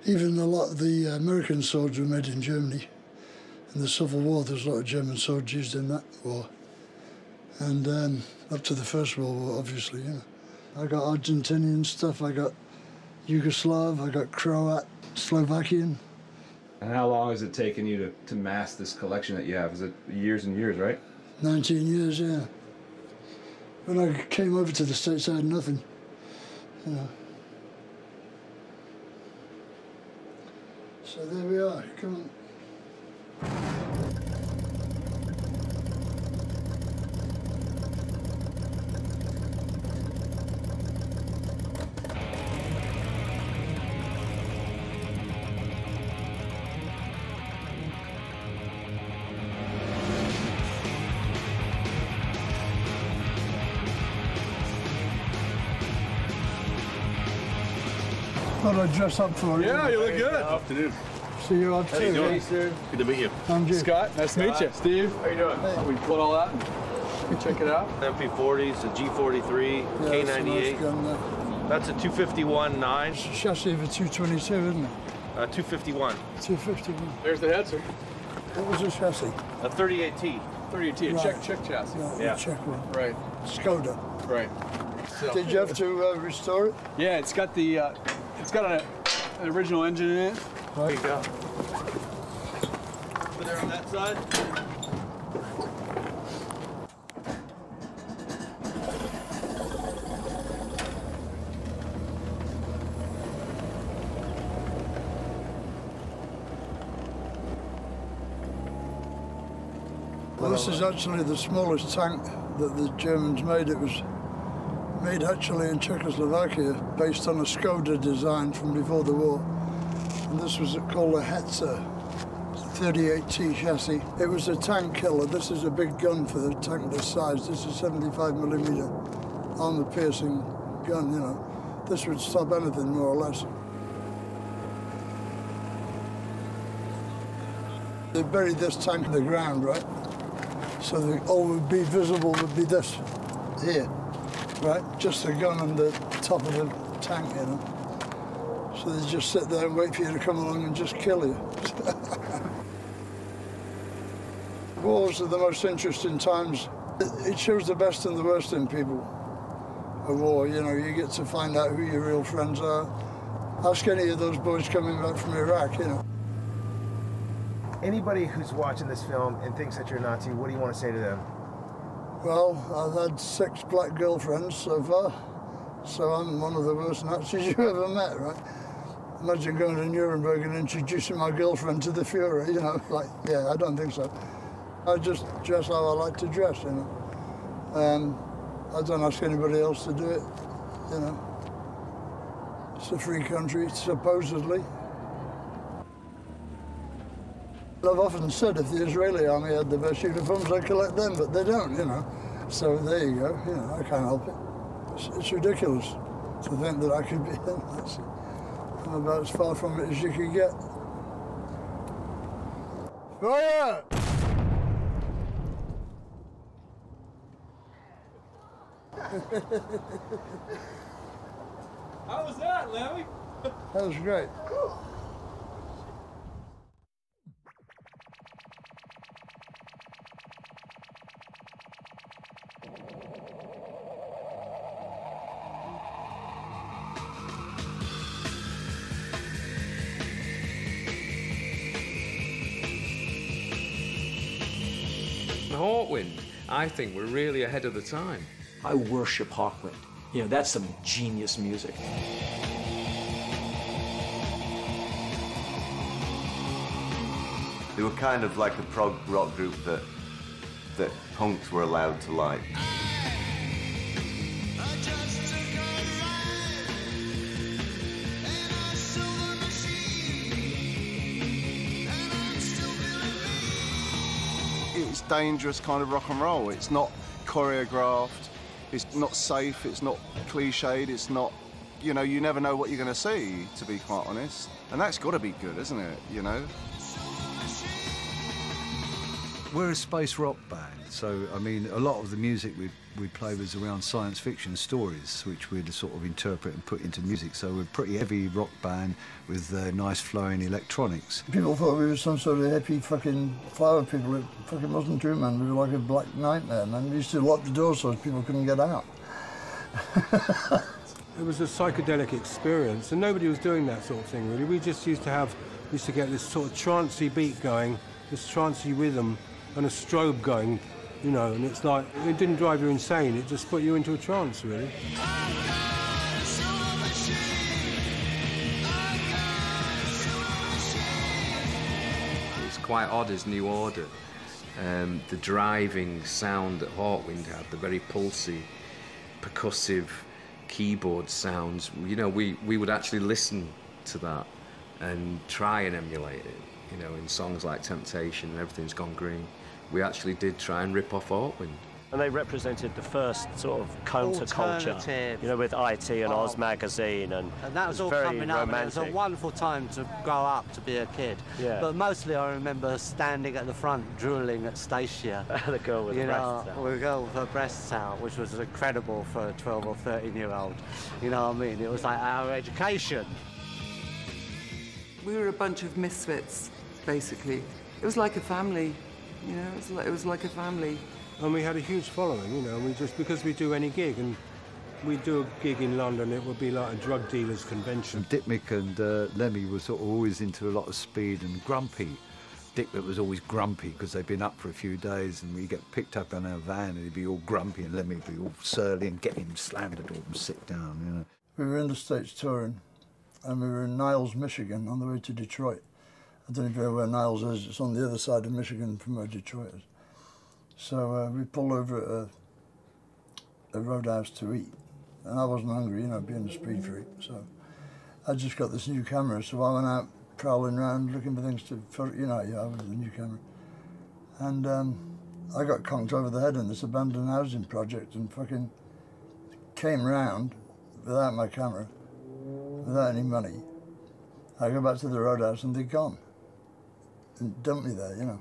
Even a lot of the American swords were made in Germany. In the Civil War, there was a lot of German swords used in that war. And up to the First World War, obviously, you know. I got Argentinian stuff, I got Yugoslav, I got Croat, Slovakian. And how long has it taken you to mass this collection that you have? Is it years and years, right? 19 years, yeah. When I came over to the States, I had nothing, you know. So there we are, come on. Thought I'd dress up for it. Yeah, you look good. Afternoon. See you up too. Good to meet you. I'm Jim. Scott, nice to meet you. Steve, how you doing? Hey. We put all that. You check it out. MP40s, a G43, K98. That's a 251-9. Chassis of a 222, isn't it? 251. 251. There's the head, sir. What was the chassis? A 38T. 38T, Right. check chassis. Yeah. Check one. Right. Skoda. Right. So. Did you have to restore it? Yeah, it's got the it's got an original engine in it. There you go. Over there on that side. Well, this is actually the smallest tank that the Germans made. It was made actually in Czechoslovakia based on a Skoda design from before the war. And this was called a Hetzer, 38T chassis. It was a tank killer. This is a big gun for the tank this size. This is 75mm armor-piercing gun, you know. This would stop anything, more or less. They buried this tank in the ground, right? So all would be visible would be this, here, right? Just the gun and the top of the tank, you know. So they just sit there and wait for you to come along and just kill you. Wars are the most interesting times. It shows the best and the worst in people. A war, you know, you get to find out who your real friends are. Ask any of those boys coming back from Iraq, you know. Anybody who's watching this film and thinks that you're a Nazi, what do you want to say to them? Well, I've had 6 black girlfriends so far, so I'm one of the worst Nazis you ever met, right? Imagine going to Nuremberg and introducing my girlfriend to the Fuhrer, you know, like, yeah, I don't think so. I just dress how I like to dress, you know. I don't ask anybody else to do it, you know. It's a free country, supposedly. I've often said if the Israeli army had the best uniforms, I'd collect them, but they don't, you know. So there you go, you know, I can't help it. It's ridiculous to think that I could be in. I'm about as far from it as you could get. Fire! How was that, Lemmy? That was great. Hawkwind, I think we're really ahead of the time. I worship Hawkwind. You know, that's some genius music. They were kind of like a prog rock group that punks were allowed to like. dangerous kind of rock and roll. It's not choreographed, it's not safe, it's not cliched, it's not, you know, you never know what you're going to see, to be quite honest. And that's got to be good, isn't it, you know? We're a space rock band, so, I mean, a lot of the music we play was around science fiction stories, which we'd sort of interpret and put into music, so we're a pretty heavy rock band with nice flowing electronics. People thought we were some sort of hippie fucking flower people. It fucking wasn't true, man. We were like a black nightmare, man. We used to lock the doors so people couldn't get out. It was a psychedelic experience, and nobody was doing that sort of thing, really. We just used to get this sort of trancey beat going, this trancey rhythm, and a strobe going, you know, and it's like, it didn't drive you insane, it just put you into a trance, really. It's quite odd as New Order. The driving sound that Hawkwind had, the very pulsy, percussive keyboard sounds, you know, we would actually listen to that and try and emulate it, you know, in songs like Temptation and Everything's Gone Green. We actually did try and rip off Hawkwind. And they represented the first sort of counterculture, you know, with IT and Oz Magazine, and that was all very coming up. romantic. And it was a wonderful time to grow up, to be a kid. Yeah. But mostly I remember standing at the front, drooling at Stacia. The girl with the breasts out. The girl with her breasts out, which was incredible for a 12 or 13-year-old. You know what I mean? It was like our education. We were a bunch of misfits, basically. It was like a family, you know, it was like a family. And we had a huge following, you know, because we do any gig, and we do a gig in London, it would be like a drug dealer's convention. Dick Mick and Lemmy were sort of always into a lot of speed and grumpy. Dick Mick was always grumpy because they'd been up for a few days, and we get picked up in our van and he'd be all grumpy, and Lemmy would be all surly and get him slammed at all and sit down, you know. We were in the States touring, and we were in Niles, Michigan, on the way to Detroit. I don't know if you know where Niles is. It's on the other side of Michigan from where Detroit is. So we pulled over at a roadhouse to eat, and I wasn't hungry, you know, being a speed freak. So I just got this new camera, so I went out prowling around looking for things to, you know, yeah, with the new camera. And I got conked over the head in this abandoned housing project and fucking came round without my camera, without any money. I go back to the roadhouse and they're gone. And dumped me there, you know.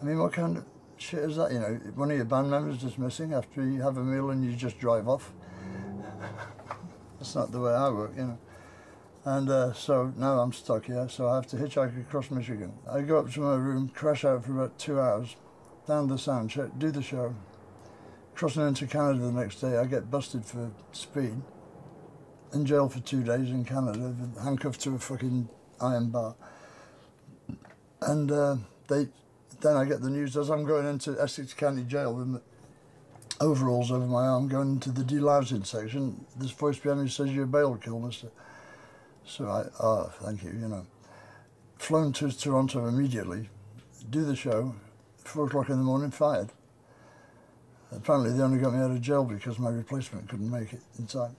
I mean, what kind of shit is that, you know? One of your band members just missing after you have a meal and you just drive off. That's not the way I work, you know. And so now I'm stuck here, so I have to hitchhike across Michigan. I go up to my room, crash out for about 2 hours, down the sound check, do the show. Crossing into Canada the next day, I get busted for speed. In jail for 2 days in Canada, handcuffed to a fucking iron bar. And then I get the news as I'm going into Essex County Jail with my overalls over my arm, going into the delousing section. This voice behind me says, "You're bail, Kilmister." So thank you, you know. Flown to Toronto immediately, do the show, 4 o'clock in the morning, fired. Apparently they only got me out of jail because my replacement couldn't make it in time.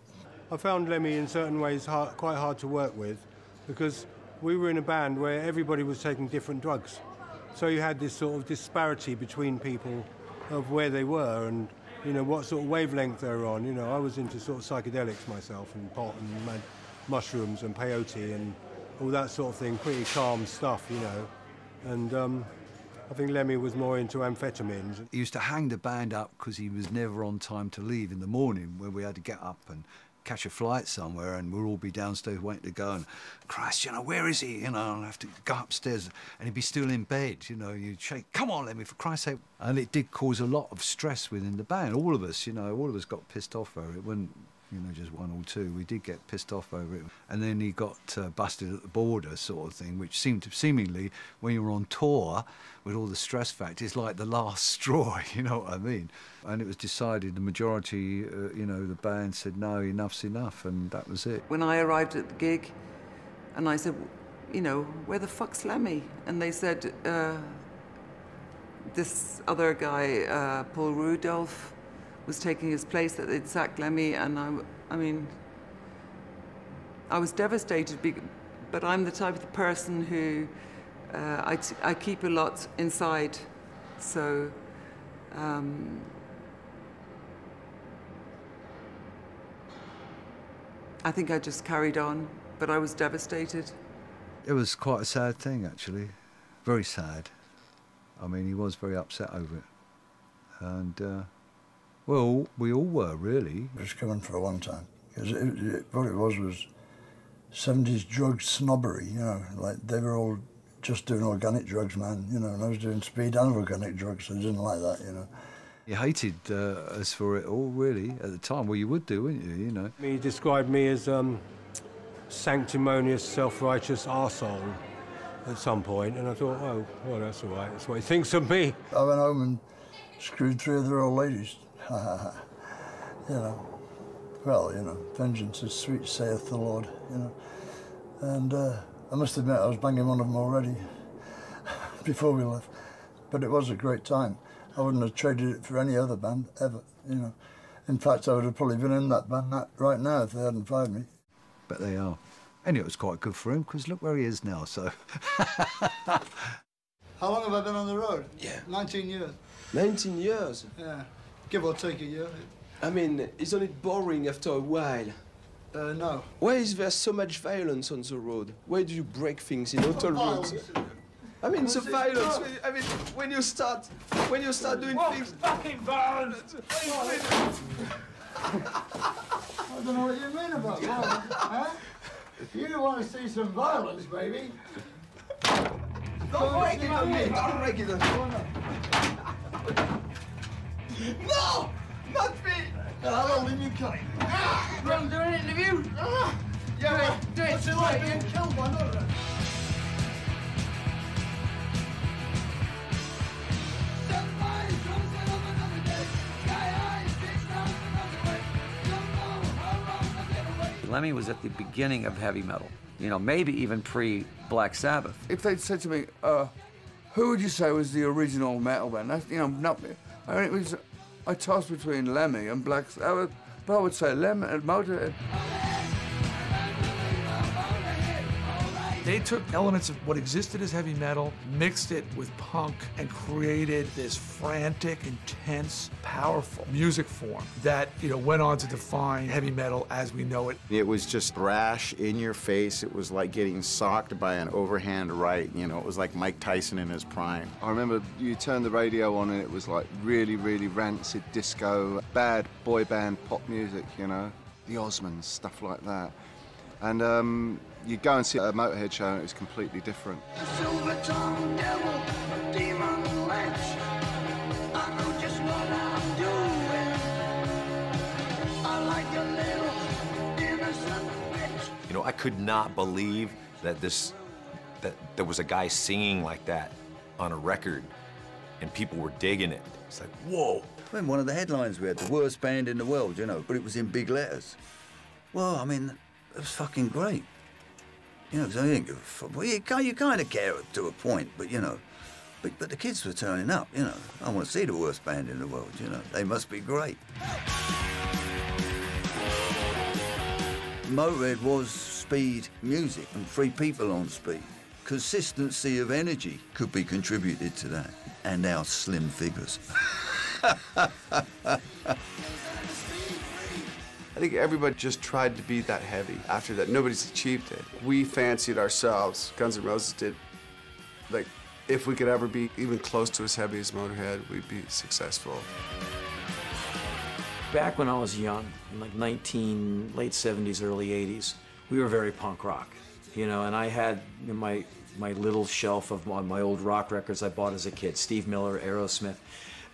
I found Lemmy in certain ways quite hard to work with, because we were in a band where everybody was taking different drugs. So you had this sort of disparity between people of where they were and, you know, what sort of wavelength they were on. You know, I was into sort of psychedelics myself, and pot and mushrooms and peyote and all that sort of thing, pretty calm stuff, you know. And I think Lemmy was more into amphetamines. He used to hang the band up because he was never on time to leave in the morning, when we had to get up and catch a flight somewhere, and we'll all be downstairs waiting to go, and Christ, you know, where is he? You know, I'll have to go upstairs, and he'd be still in bed, you know, you'd shake, come on, Lemmy, for Christ's sake. And it did cause a lot of stress within the band. All of us, you know, all of us got pissed off over it. When, you know, just one or two, we did get pissed off over it. And then he got busted at the border, sort of thing, which seemed to, seemingly, when you're on tour with all the stress factors, like the last straw, you know what I mean? And it was decided, the majority, you know, the band said, no, enough's enough, and that was it. When I arrived at the gig, and I said, you know, where the fuck's Lemmy? And they said, this other guy, Paul Rudolph, was taking his place, that they'd sacked Lemmy, and I mean, I was devastated, but I'm the type of person who, I keep a lot inside, So I think I just carried on, but I was devastated. It was quite a sad thing, actually. Very sad. I mean, he was very upset over it. And, well, we all were, really. It was coming for a long time. Because what it was 70s drug snobbery, you know, like they were all just doing organic drugs, man, you know, and I was doing speed and organic drugs, so I didn't like that, you know. He hated us for it all, really, at the time. Well, you would do, wouldn't you, you know? He described me as sanctimonious, self-righteous arsehole at some point, and I thought, oh, well, that's all right. That's what he thinks of me. I went home and screwed 3 other old ladies. You know. Well, you know, vengeance is sweet, saith the Lord, you know. And I must admit, I was banging one of them already before we left. But it was a great time. I wouldn't have traded it for any other band, ever, you know. In fact, I would have probably been in that band right now if they hadn't fired me. But they are. And it was quite good for him, because look where he is now, so... How long have I been on the road? Yeah. 19 years. 19 years? Yeah, give or take a year. I mean, isn't it boring after a while? No. Why is there so much violence on the road? Why do you break things in hotel rooms? I mean, the violence. I mean, when you start doing things. Fucking violence! I don't know what you mean about violence, huh? You want to see some violence, baby? Don't break it on me! Don't break it on me! No! Not me! I'll leave you cut. You want to do an interview? Yeah, do it. What's it like being killed by another? Lemmy was at the beginning of heavy metal, you know, maybe even pre-Black Sabbath. If they'd said to me, who would you say was the original metal band? That's, you know, not me. I mean, it was, I tossed between Lemmy and Black Sabbath, but I would say Lemmy and Motörhead. They took elements of what existed as heavy metal, mixed it with punk, and created this frantic, intense, powerful music form that, you know, went on to define heavy metal as we know it. It was just brash, in your face. It was like getting socked by an overhand right. You know, it was like Mike Tyson in his prime. I remember you turned the radio on and it was like really, really rancid disco, bad boy band pop music, you know, the Osmonds, stuff like that. And you'd go and see a Motörhead show and it was completely different. Silver-tongued devil, demon ledge. I know just what I'm doing. I like a little innocent bitch. You know, I could not believe that there was a guy singing like that on a record and people were digging it. It's like, whoa. When one of the headlines we had, the worst band in the world, you know, but it was in big letters. Well, I mean, it was fucking great. You know, because I didn't give a fuck. Well, you kind of care to a point, but, you know, but the kids were turning up, you know. I want to see the worst band in the world, you know. They must be great. Motörhead was speed music and 3 people on speed. Consistency of energy could be contributed to that, and our slim figures. I think everybody just tried to be that heavy. After that, nobody's achieved it. We fancied ourselves, Guns N' Roses did, like, if we could ever be even close to as heavy as Motörhead, we'd be successful. Back when I was young, in like late 70s, early 80s, we were very punk rock, you know, and I had my little shelf of my old rock records I bought as a kid, Steve Miller, Aerosmith,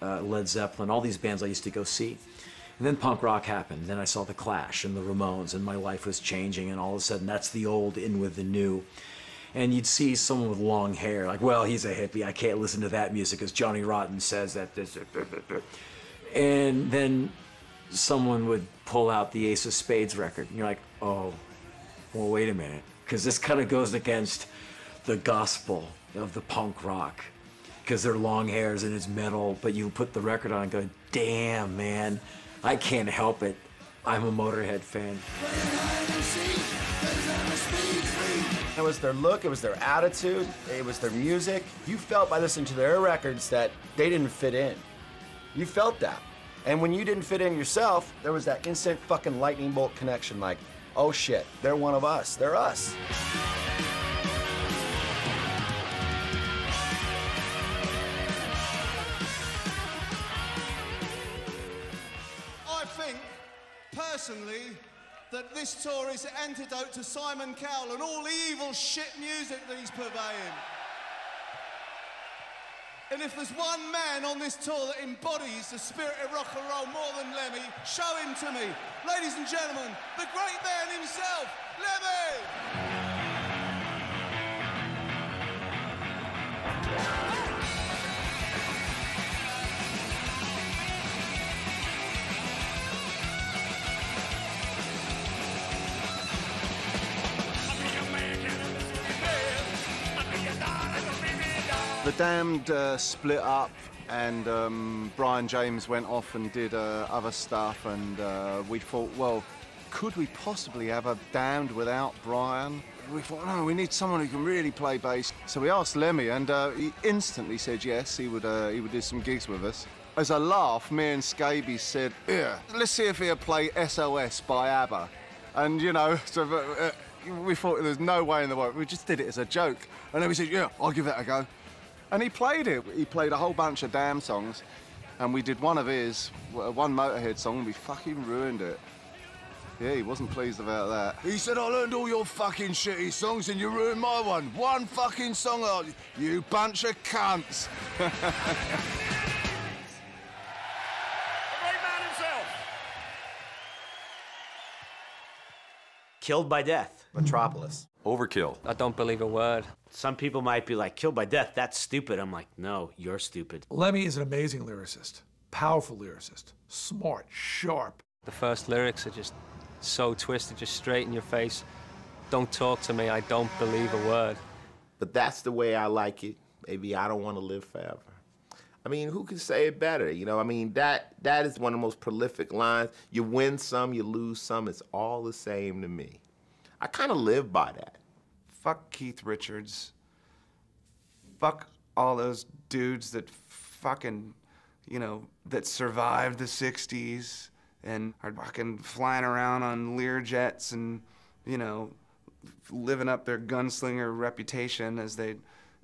Led Zeppelin, all these bands I used to go see. And then punk rock happened. Then I saw The Clash and the Ramones, and my life was changing, and all of a sudden that's the old in with the new. And you'd see someone with long hair, like, well, he's a hippie, I can't listen to that music because Johnny Rotten says that. And then someone would pull out the Ace of Spades record, and you're like, oh, well, wait a minute, because this kind of goes against the gospel of the punk rock, because they're long hairs and it's metal, but you put the record on and go, damn, man, I can't help it. I'm a Motörhead fan. It was their look, it was their attitude, it was their music. You felt by listening to their records that they didn't fit in. You felt that. And when you didn't fit in yourself, there was that instant fucking lightning bolt connection, like, oh shit, they're one of us, they're us. I think, personally, that this tour is the antidote to Simon Cowell and all the evil shit music that he's purveying. And if there's one man on this tour that embodies the spirit of rock and roll more than Lemmy, show him to me. Ladies and gentlemen, the great man himself, Lemmy! The Damned split up, and Brian James went off and did other stuff, and we thought, well, could we possibly have a Damned without Brian? We thought, no, we need someone who can really play bass. So we asked Lemmy, and he instantly said yes, he would do some gigs with us. As a laugh, me and Scabies said, yeah, let's see if he'll play SOS by ABBA. And, you know, so, we thought there's no way in the world. We just did it as a joke. And then we said, yeah, I'll give that a go. And he played it. He played a whole bunch of Damn songs, and we did one of his, one Motörhead song, and we fucking ruined it. Yeah, he wasn't pleased about that. He said, I learned all your fucking shitty songs and you ruined my one. One fucking song, you bunch of cunts. The great man himself. Killed by Death. Metropolis. Overkill. I don't believe a word. Some people might be like, killed by death, that's stupid. I'm like, no, you're stupid. Lemmy is an amazing lyricist, powerful lyricist, smart, sharp. The first lyrics are just so twisted, just straight in your face. Don't talk to me, I don't believe a word. But that's the way I like it. Maybe I don't want to live forever. I mean, who can say it better? You know, I mean, that is one of the most prolific lines. You win some, you lose some, it's all the same to me. I kind of live by that. Fuck Keith Richards. Fuck all those dudes that fucking, you know, that survived the 60s and are fucking flying around on Learjets and, you know, living up their gunslinger reputation as they,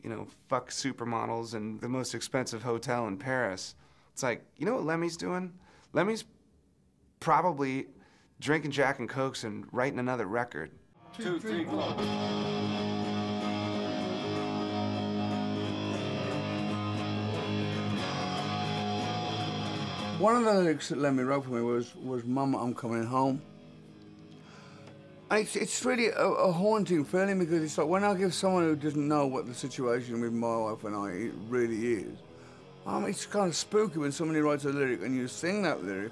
you know, fuck supermodels in the most expensive hotel in Paris. It's like, you know what Lemmy's doing? Lemmy's probably drinking Jack and Cokes and writing another record. 2, 3, 4. One of the lyrics that Lemmy wrote for me was Mama, I'm coming home. And it's really a haunting feeling because it's like when I give someone who doesn't know what the situation with my wife and I it really is, it's kind of spooky when somebody writes a lyric and you sing that lyric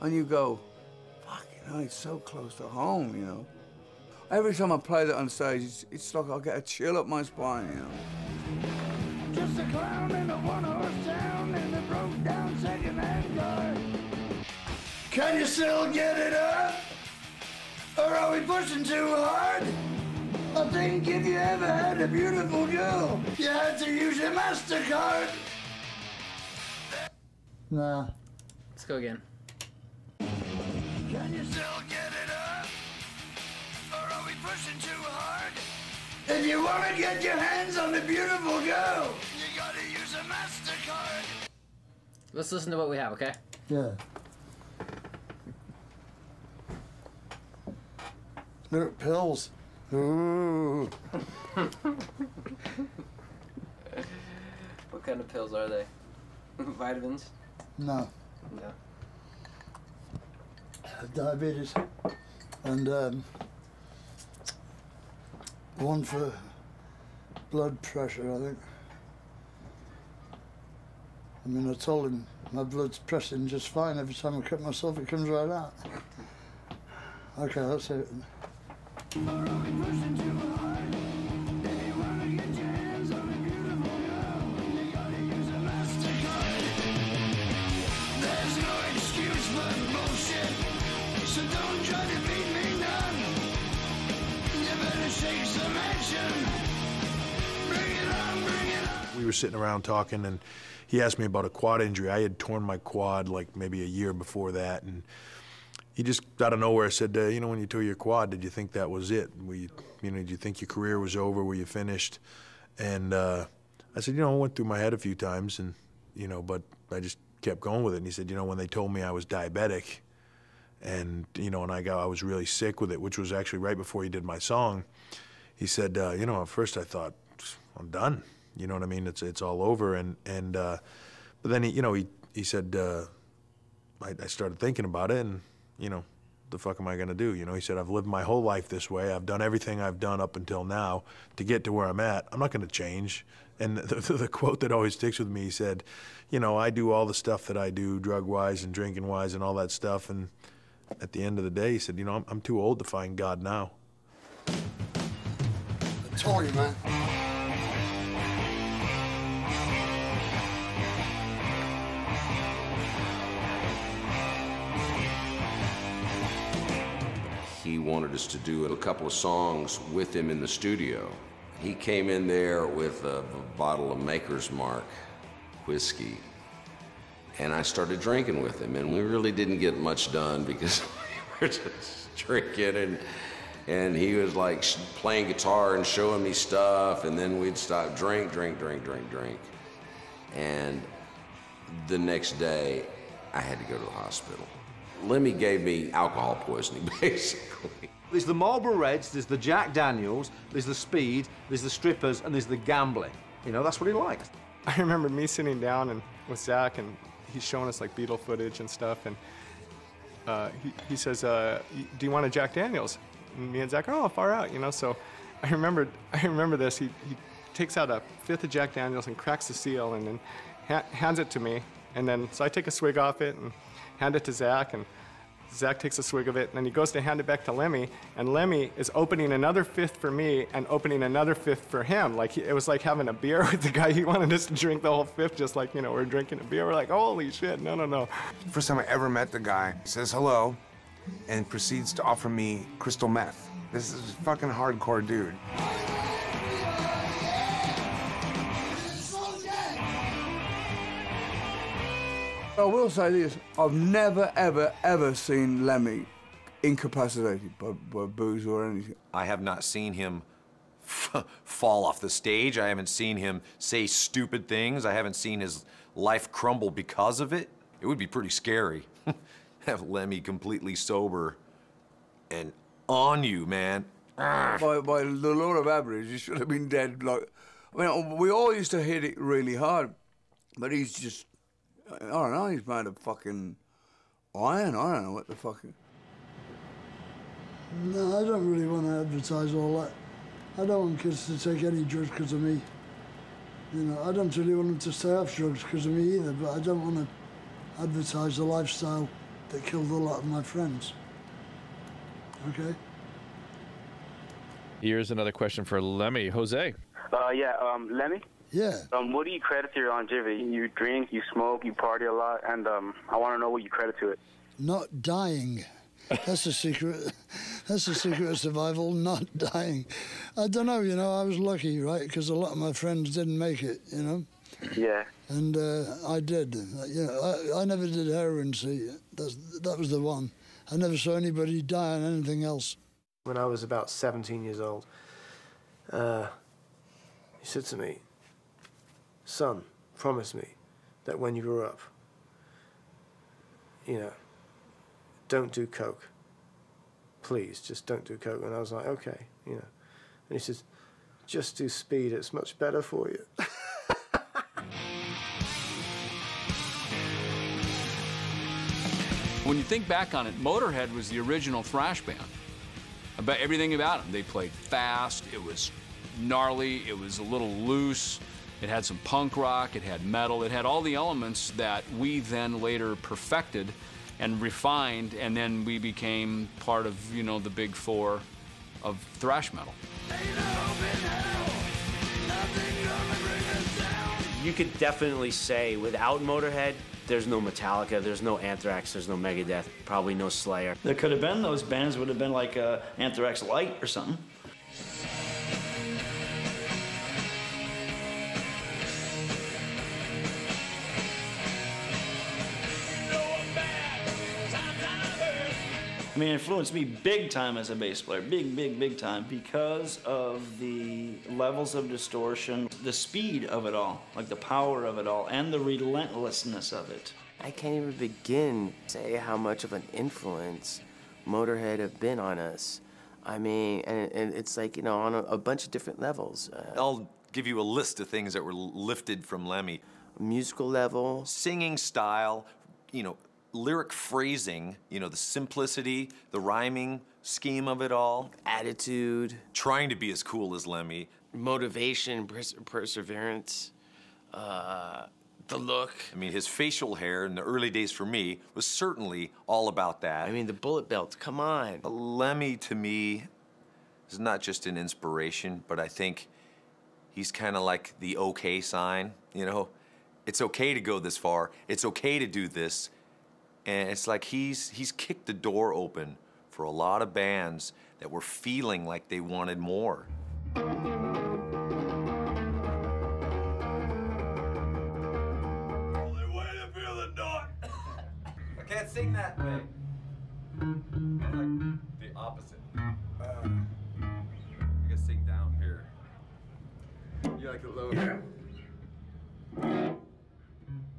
and you go, fuck, you know, it's so close to home, you know. Every time I play that on stage, it's like I get a chill up my spine, you know. Just a clown in a one-horse town in a broke-down second-hand car. Can you still get it up? Or are we pushing too hard? I think if you ever had a beautiful girl, you had to use your MasterCard. Nah. Let's go again. Can you still get it up? Or are we pushing too hard? If you want to get your hands on the beautiful girl, you gotta use a MasterCard. Let's listen to what we have, okay? Yeah. Look, pills. Ooh. What kind of pills are they? Vitamins? No. No. Diabetes. And one for blood pressure, I think. I mean, I told him my blood's pressing just fine. Every time I cut myself, it comes right out. Okay, that's it. There's no excuse but bullshit, so don't try to beat me none. You better take some action. Bring it on, bring it on. We were sitting around talking, and he asked me about a quad injury. I had torn my quad like maybe a year before that, and he just out of nowhere said, you know, when you tore your quad, did you think that was it? Did you think your career was over? Were you finished? And I said, you know, it went through my head a few times, and you know, but I just kept going with it. And he said, you know, when they told me I was diabetic, and you know, and I was really sick with it, which was actually right before he did my song. He said, you know, at first I thought, I'm done. You know what I mean? It's all over. But then he said, I started thinking about it, and you know, the fuck am I gonna do? You know, he said, I've lived my whole life this way. I've done everything I've done up until now to get to where I'm at. I'm not gonna change. And the quote that always sticks with me, he said, you know, I do all the stuff that I do, drug-wise and drinking-wise and all that stuff, and at the end of the day, he said, you know, I'm too old to find God now. I told you, man. He wanted us to do a couple of songs with him in the studio. He came in there with a bottle of Maker's Mark whiskey, and I started drinking with him, and we really didn't get much done because we were just drinking, and he was like playing guitar and showing me stuff, and then we'd stop, drink. And the next day, I had to go to the hospital. Lemmy gave me alcohol poisoning, basically. There's the Marlboro Reds, there's the Jack Daniels, there's the speed, there's the strippers, and there's the gambling. You know, that's what he likes. I remember me sitting down and with Zach, and he's showing us like Beatle footage and stuff, and he says, do you want a Jack Daniels? And me and Zach, oh, far out, you know. So I remember this. He takes out a fifth of Jack Daniels and cracks the seal, and then hands it to me, and then so I take a swig off it and hand it to Zach, and Zach takes a swig of it, and then he goes to hand it back to Lemmy, and Lemmy is opening another fifth for me and opening another fifth for him. Like, it was like having a beer with the guy. He wanted us to drink the whole fifth, just like, you know, we're drinking a beer. We're like, holy shit, no. First time I ever met the guy, he says hello, and proceeds to offer me crystal meth. This is a fucking hardcore dude. I will say this, I've never, ever seen Lemmy incapacitated by booze or anything. I have not seen him fall off the stage. I haven't seen him say stupid things. I haven't seen his life crumble because of it. It would be pretty scary. Have Lemmy completely sober and on you, man. By the law of average, he should have been dead. Like, I mean, we all used to hit it really hard, but he's just, I don't know, he's made of fucking iron. I don't know what the fuck. No, I don't really want to advertise all that. I don't want kids to take any drugs because of me. You know, I don't really want them to stay off drugs because of me either, but I don't want to advertise the lifestyle that killed a lot of my friends. Okay? Here's another question for Lemmy. Jose. Lemmy? Yeah. What do you credit to your longevity? You drink, you smoke, you party a lot, and I want to know what you credit to it. Not dying. That's the secret. That's the secret of survival, not dying. I don't know, you know, I was lucky, right? Because a lot of my friends didn't make it, you know? Yeah. And I did. You know, I never did heroin, see. That was the one. I never saw anybody die on anything else. When I was about 17 years old, he said to me, "Son, promise me that when you grow up, you know, don't do coke. Please, just don't do coke." And I was like, okay, you know. And he says, "Just do speed, it's much better for you." When you think back on it, Motörhead was the original thrash band. About everything about them. They played fast, it was gnarly, it was a little loose, it had some punk rock, it had metal, it had all the elements that we then later perfected and refined, and then we became part of, you know, the big four of thrash metal. You could definitely say without Motörhead, there's no Metallica, there's no Anthrax, there's no Megadeth, probably no Slayer. There could have been, those bands would have been like Anthrax Light or something. I mean, it influenced me big time as a bass player, big time, because of the levels of distortion, the speed of it all, like the power of it all, and the relentlessness of it. I can't even begin to say how much of an influence Motörhead have been on us. I mean, and it's like, you know, on a bunch of different levels. I'll give you a list of things that were lifted from Lemmy. Musical level. Singing style, you know, lyric phrasing, you know, the simplicity, the rhyming scheme of it all. Attitude. Trying to be as cool as Lemmy. Motivation, perseverance, the look. I mean, his facial hair in the early days for me was certainly all about that. I mean, the bullet belt, come on. Lemmy, to me, is not just an inspiration, but I think he's kind of like the okay sign, you know? It's okay to go this far. It's okay to do this. And it's like he's kicked the door open for a lot of bands that were feeling like they wanted more. I can't sing that way. Like the opposite. I gotta sing down here. You like it low? Yeah.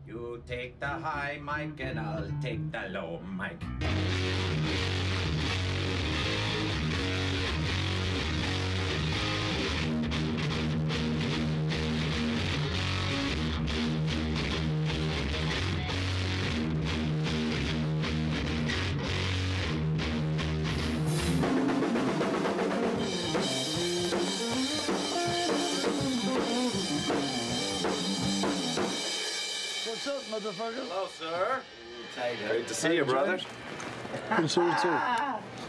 You take the high mic and I'll take the low mic. What's up, motherfucker? Hello, sir. Great to see you, brother. Good to see you too.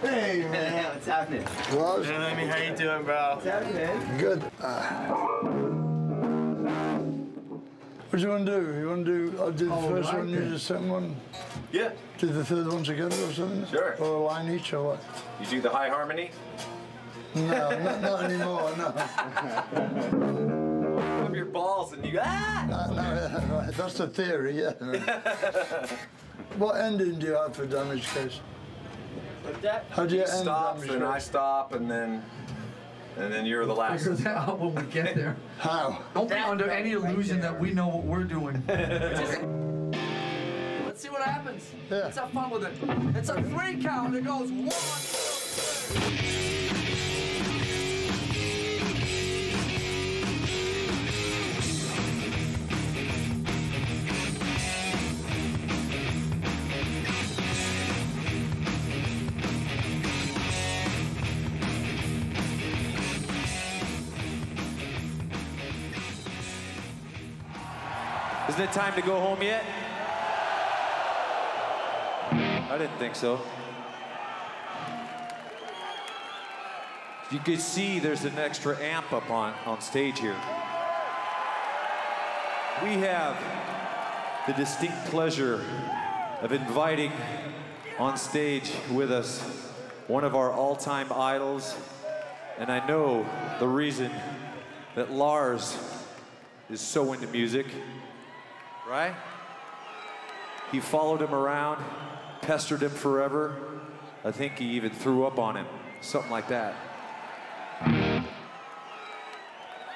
Hey, man. What's happening? What? Hey, Lemmy, how you doing, bro? What's happening, man? Good. What do you want to do? You want to do, I'll do the first one, you do the second one? Yeah. Do the third one together or something? Sure. Or a line each or what? You do the high harmony? No, not anymore, no. Rub your balls and you go, ah! No, that's the theory, yeah. What ending do you have for Damage Case? How do you end stops Damage and I Case? stop and then you're the last. Figure that out when we get there. How? Don't be under any illusion that we know what we're doing. Let's see what happens. Yeah. Let's have fun with it. It's a 3 count. It goes 1, 2, 3. Isn't it time to go home yet? I didn't think so. You can see there's an extra amp up on stage here. We have the distinct pleasure of inviting on stage with us one of our all-time idols, and I know the reason that Lars is so into music, right? He followed him around, pestered him forever. I think he even threw up on him, something like that.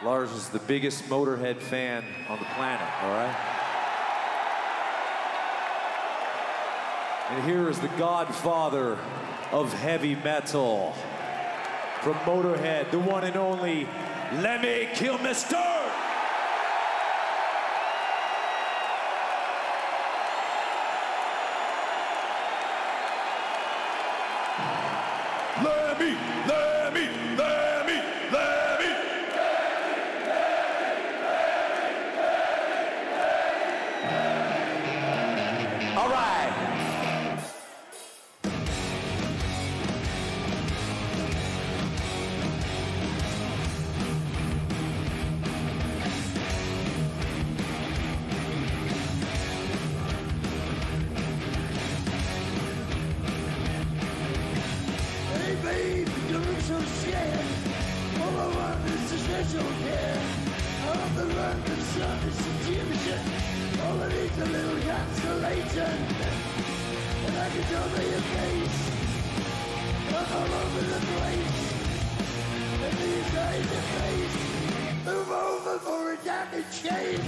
Lars is the biggest Motörhead fan on the planet, all right? And here is the godfather of heavy metal. From Motörhead, the one and only Lemmy Kilmister! Lemmy, Lemmy, Lemmy, Lemmy. All right. Hey babe, you look so sad. All I want is to stretch your hair. On the run, the sun is a division. All I need's a little consolation. And I can tell by your face all over the place. And these eyes to face, move over for a damage case.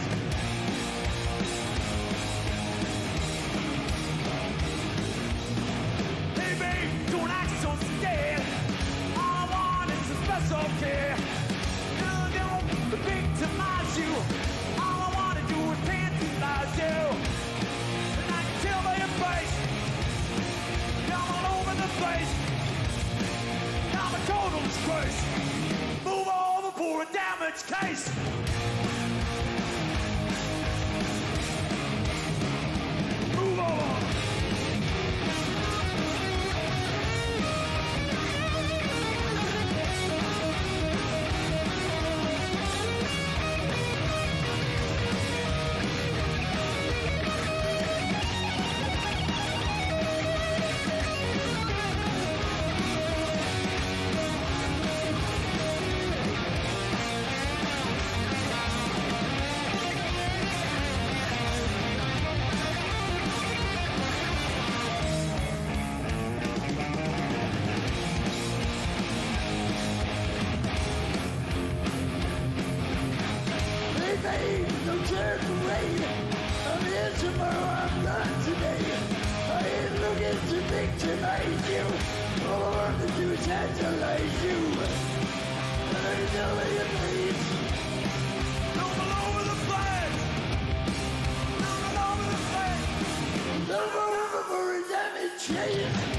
Hey babe, don't act so scared. All I want is a special care. No, don't victimize you. All I want to do is tantalize you. And I can tell by your face, I'm all over the place. I'm a total disgrace. Move over for a damage case. Move over. No chance to wait. I'm here tomorrow, I'm gone today. I ain't looking to victimize you. All I want to do is tantalize you. And I tell you, please. I'm all over the place. I'm all over the place. I'm over for a damage case.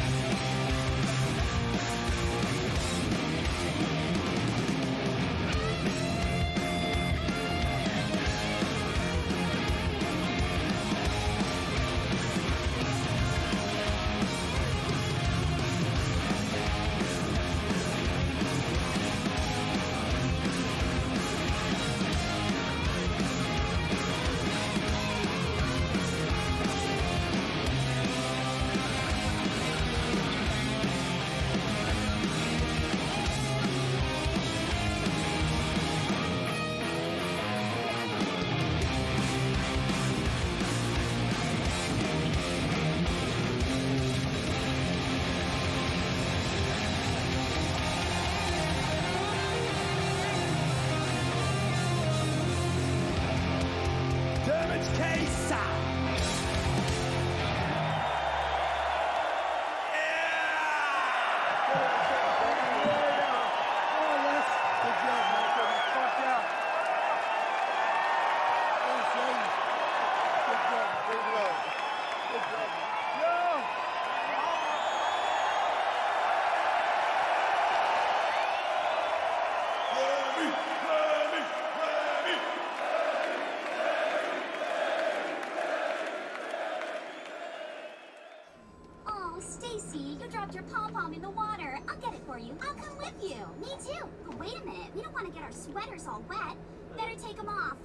Stacy, you dropped your pom-pom in the water. I'll get it for you. I'll come with you. Me too. But wait a minute. We don't want to get our sweaters all wet. Better take them off.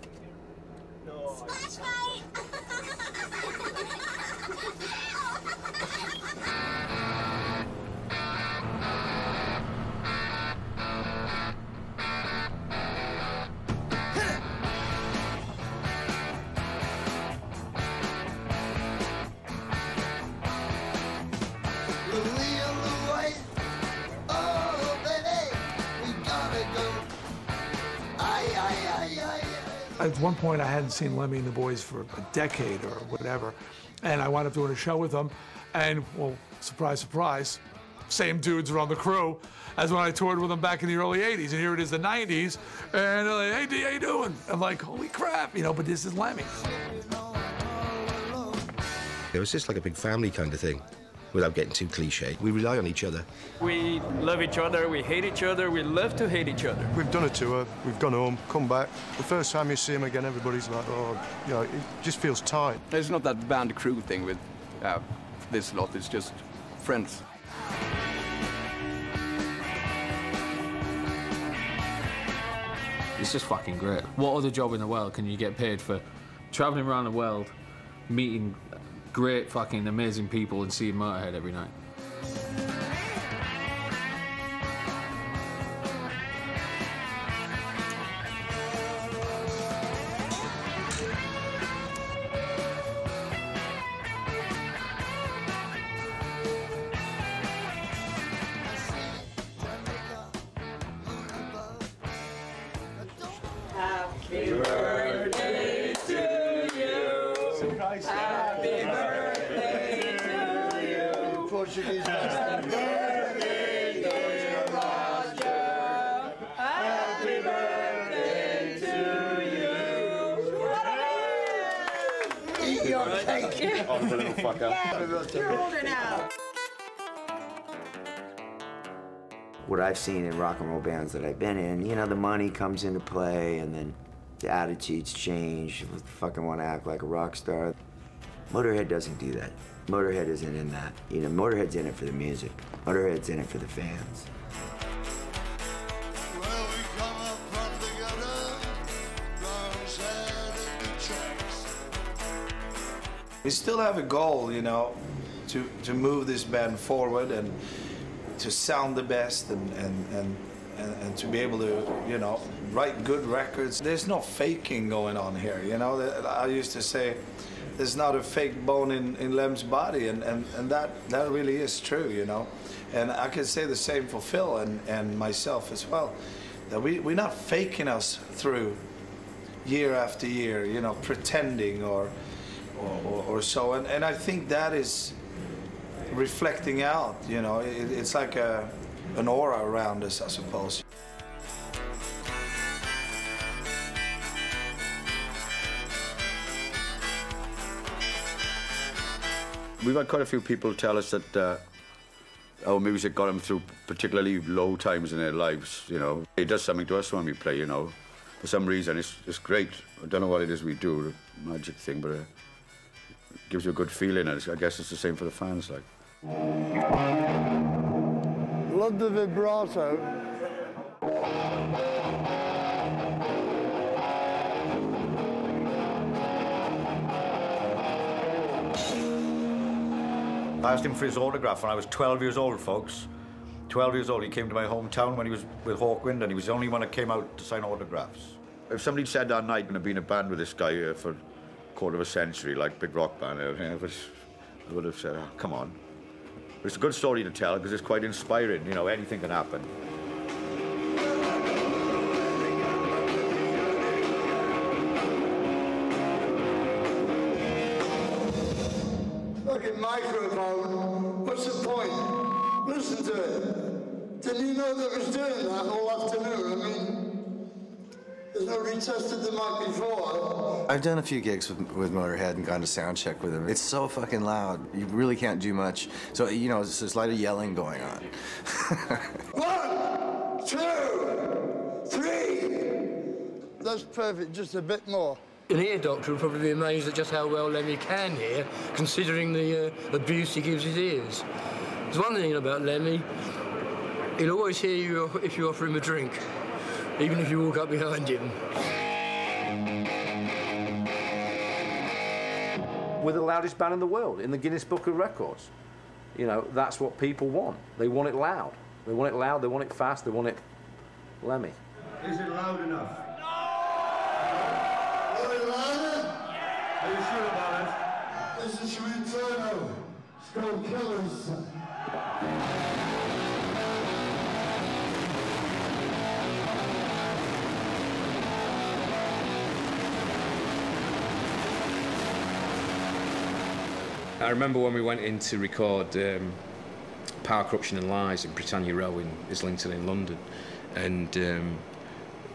No. Splash fight! At one point, I hadn't seen Lemmy and the Boys for a decade or whatever, and I wound up doing a show with them, and, well, surprise, surprise, same dudes were on the crew as when I toured with them back in the early 80s, and here it is, the 90s, and they're like, hey, D, how you doing? I'm like, holy crap, you know, but this is Lemmy. It was just like a big family kind of thing, without getting too cliche. We rely on each other. We love each other, we hate each other, we love to hate each other. We've done a tour, we've gone home, come back. The first time you see them again, everybody's like, oh, you know, it just feels tight. It's not that band crew thing with this lot, it's just friends. It's just fucking great. What other job in the world can you get paid for traveling around the world, meeting great fucking amazing people and seeing Motörhead every night? Happy birthday to you. Happy birthday to you. Portuguese. Happy birthday, dear Roger. Happy birthday to you. Eat your cake. Oh, the little fucker. Yeah, you're older now. What I've seen in rock and roll bands that I've been in, you know, the money comes into play and then the attitudes change. You fucking want to act like a rock star. Motörhead doesn't do that. Motörhead isn't in that. You know, Motörhead's in it for the music. Motörhead's in it for the fans. We still have a goal, you know, to move this band forward and to sound the best and to be able to, you know, write good records. There's no faking going on here, you know. I used to say, there's not a fake bone in Lem's body, and that really is true, you know. And I can say the same for Phil and myself as well, that we're not faking us through year after year, you know, pretending or so. And I think that is reflecting out, you know, it's like an aura around us, I suppose. We've had quite a few people tell us that our music got them through particularly low times in their lives, you know. It does something to us when we play, you know. For some reason, it's great. I don't know what it is we do, the magic thing, but it gives you a good feeling, and I guess it's the same for the fans, like. Love the vibrato. I asked him for his autograph when I was 12 years old, folks. 12 years old, he came to my hometown when he was with Hawkwind, and he was the only one that came out to sign autographs. If somebody said that night, I've been in a band with this guy for a quarter of a century, like big rock band, I would have said, oh, come on. But it's a good story to tell because it's quite inspiring, you know, anything can happen. Fucking microphone. What's the point? Listen to it. Didn't you know that was doing that all afternoon? I mean, there's nobody tested the mic before. I've done a few gigs with Motörhead and gone to sound check with them. It's so fucking loud. You really can't do much. So, you know, there's a lot of yelling going on. 1, 2, 3. That's perfect, just a bit more. An ear doctor would probably be amazed at just how well Lemmy can hear, considering the abuse he gives his ears. There's one thing about Lemmy, he'll always hear you if you offer him a drink, even if you walk up behind him. We're the loudest band in the world, in the Guinness Book of Records. You know, that's what people want. They want it loud. They want it loud, they want it fast, they want it Lemmy. Is it loud enough? Are you sure about it? This is Returno. Skull Killers. I remember when we went in to record Power, Corruption and Lies in Britannia Row in Islington in London, and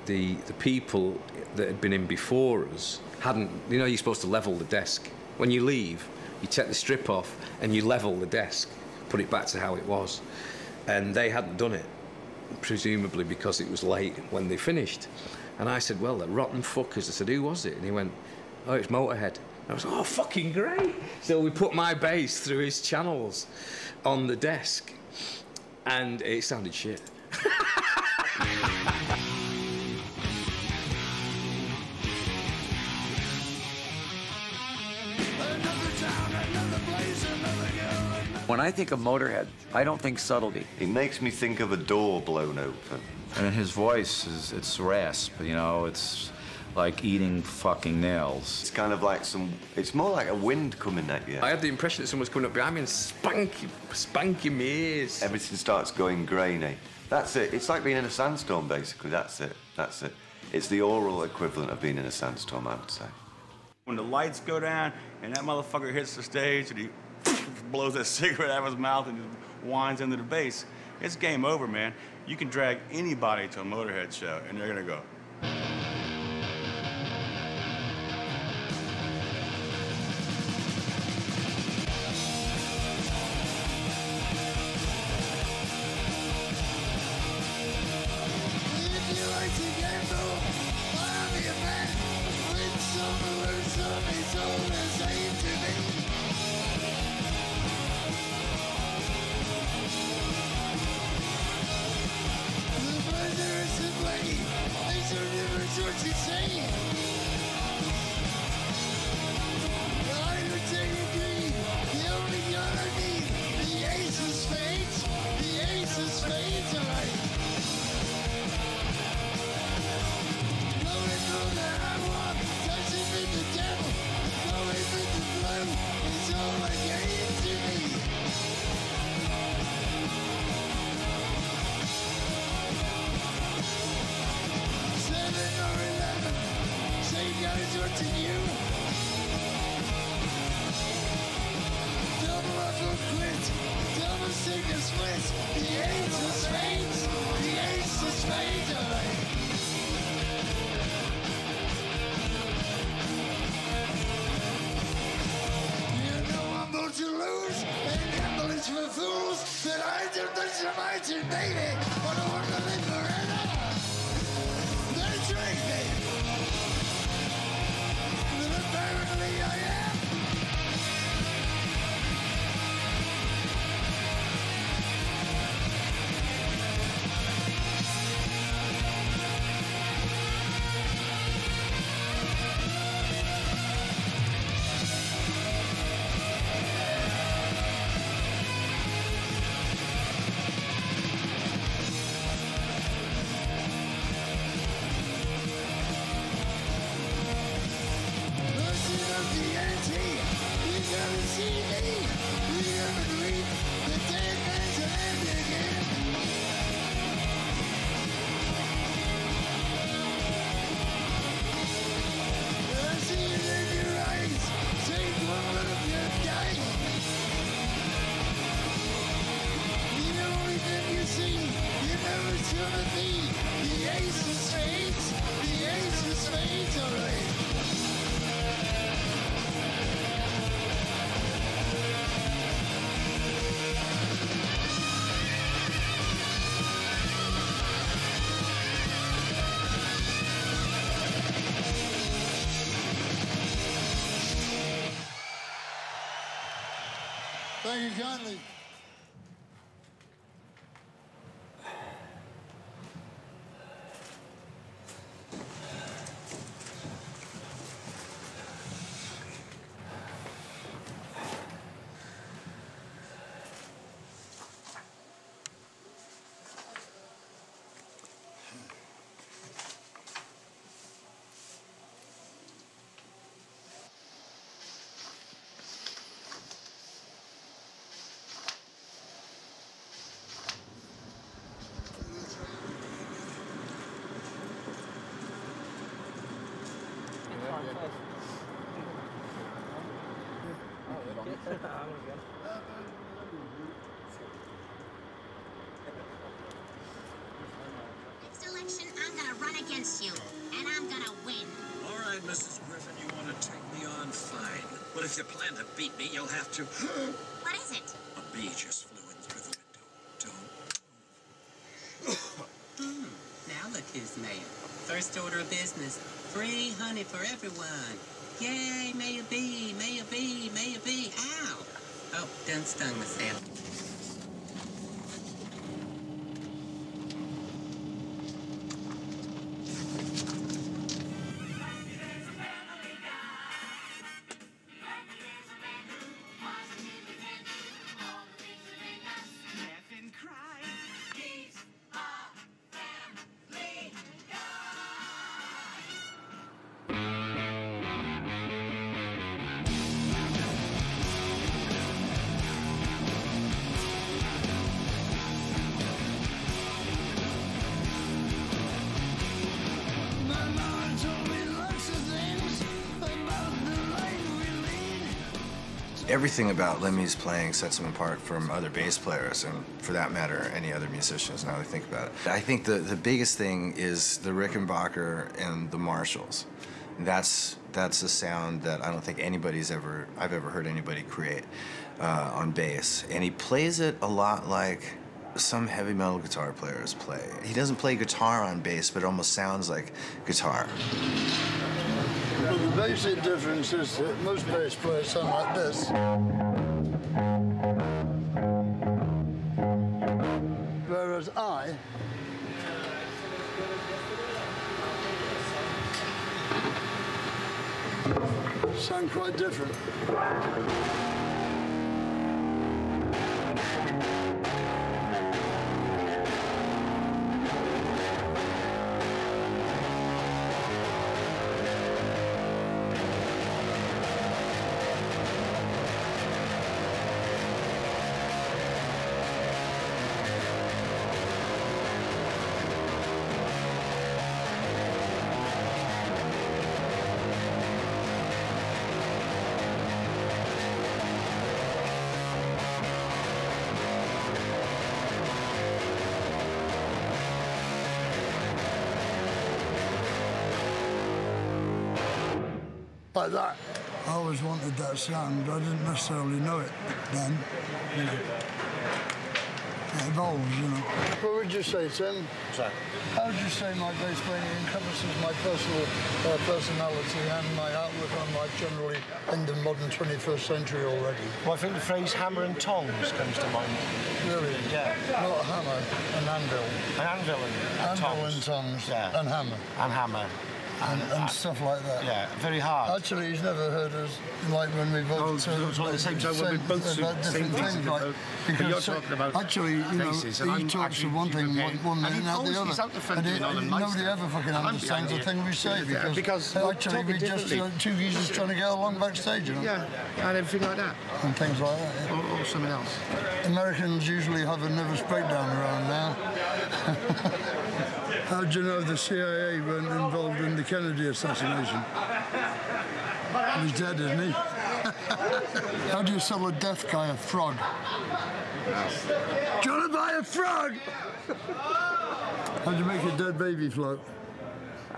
the people that had been in before us hadn't, you know, you're supposed to level the desk. When you leave, you take the strip off and you level the desk, put it back to how it was. And they hadn't done it, presumably because it was late when they finished. And I said, well, the rotten fuckers. I said, who was it? And he went, oh, it's Motörhead. I was like, oh, fucking great. So we put my bass through his channels on the desk, and it sounded shit. When I think of Motörhead, I don't think subtlety. It makes me think of a door blown open. And his voice it's rasp, you know, it's like eating fucking nails. It's kind of like it's more like a wind coming at you. I had the impression that someone's coming up behind me and spanking my ears. Everything starts going grainy. That's it. It's like being in a sandstorm, basically. That's it. That's it. It's the oral equivalent of being in a sandstorm, I would say. When the lights go down and that motherfucker hits the stage and he blows that cigarette out of his mouth and just winds into the bass, it's game over, man. You can drag anybody to a Motörhead show and they're gonna go. Thank you kindly. Next election, I'm gonna run against you, and I'm gonna win. All right, Mrs. Griffin, you want to take me on? Fine. But if you plan to beat me, you'll have to... What is it? A bee just flew in through the window. Now look who's mayor. First order of business. Free honey for everyone. Yay, Mayor B, Mayor B, Mayor B. Ow! Oh, done stung myself. Everything about Lemmy's playing sets him apart from other bass players, and for that matter, any other musicians, now that I think about it. I think the biggest thing is the Rickenbacker and the Marshalls. That's a sound that I don't think I've ever heard anybody create on bass. And he plays it a lot like some heavy metal guitar players play. He doesn't play guitar on bass, but it almost sounds like guitar. Well, the basic difference is that most bass players sound like this. Whereas I sound quite different. Like that. I always wanted that sound, but I didn't necessarily know it then. You know. It evolves, you know. What would you say, Tim? Sorry. How would you say my bass playing encompasses my personal personality and my outlook on life generally in the modern 21st century already? Well, I think the phrase hammer and tongs comes to mind. Really? Yeah. Not a hammer, an anvil. An anvil and tongs. Anvil and tongs. Yeah. And hammer. And hammer. And stuff like that. Yeah, very hard. Actually, he's never heard us, like when we both at the same time when we both about different things. Like, because you're talking about actually, you know, he talks to one thing one minute and out the other. And nobody ever fucking understands the thing we say because actually we just two geezers trying to get along backstage, you know? Yeah, and everything like that. And things like that, yeah. Or something else. Americans usually have a nervous breakdown around now. How do you know the CIA weren't involved in the Kennedy assassination? He's dead, isn't he? How do you sell a deaf guy a frog? Do you want to buy a frog? How do you make a dead baby float?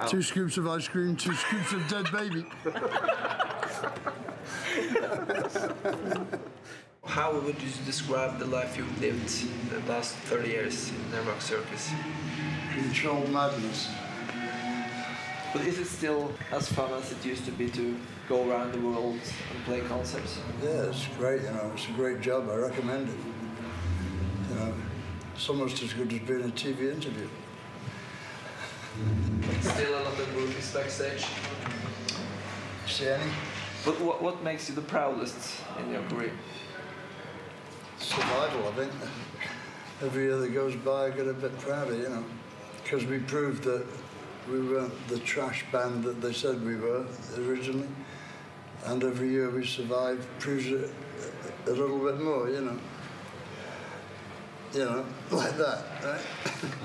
2 scoops of ice cream, 2 scoops of dead baby. How would you describe the life you've lived the last 30 years in the rock circus? Controlled madness. But is it still as fun as it used to be to go around the world and play concerts? Yeah, it's great, you know, it's a great job, I recommend it. You know, it's almost as good as being a TV interview. Still a lot of groupies backstage? See any? But what makes you the proudest in your career? Survival, I think. Every year that goes by, I get a bit prouder, you know, because we proved that we weren't the trash band that they said we were originally, and every year we survive proves it a little bit more, you know. You know, like that, right?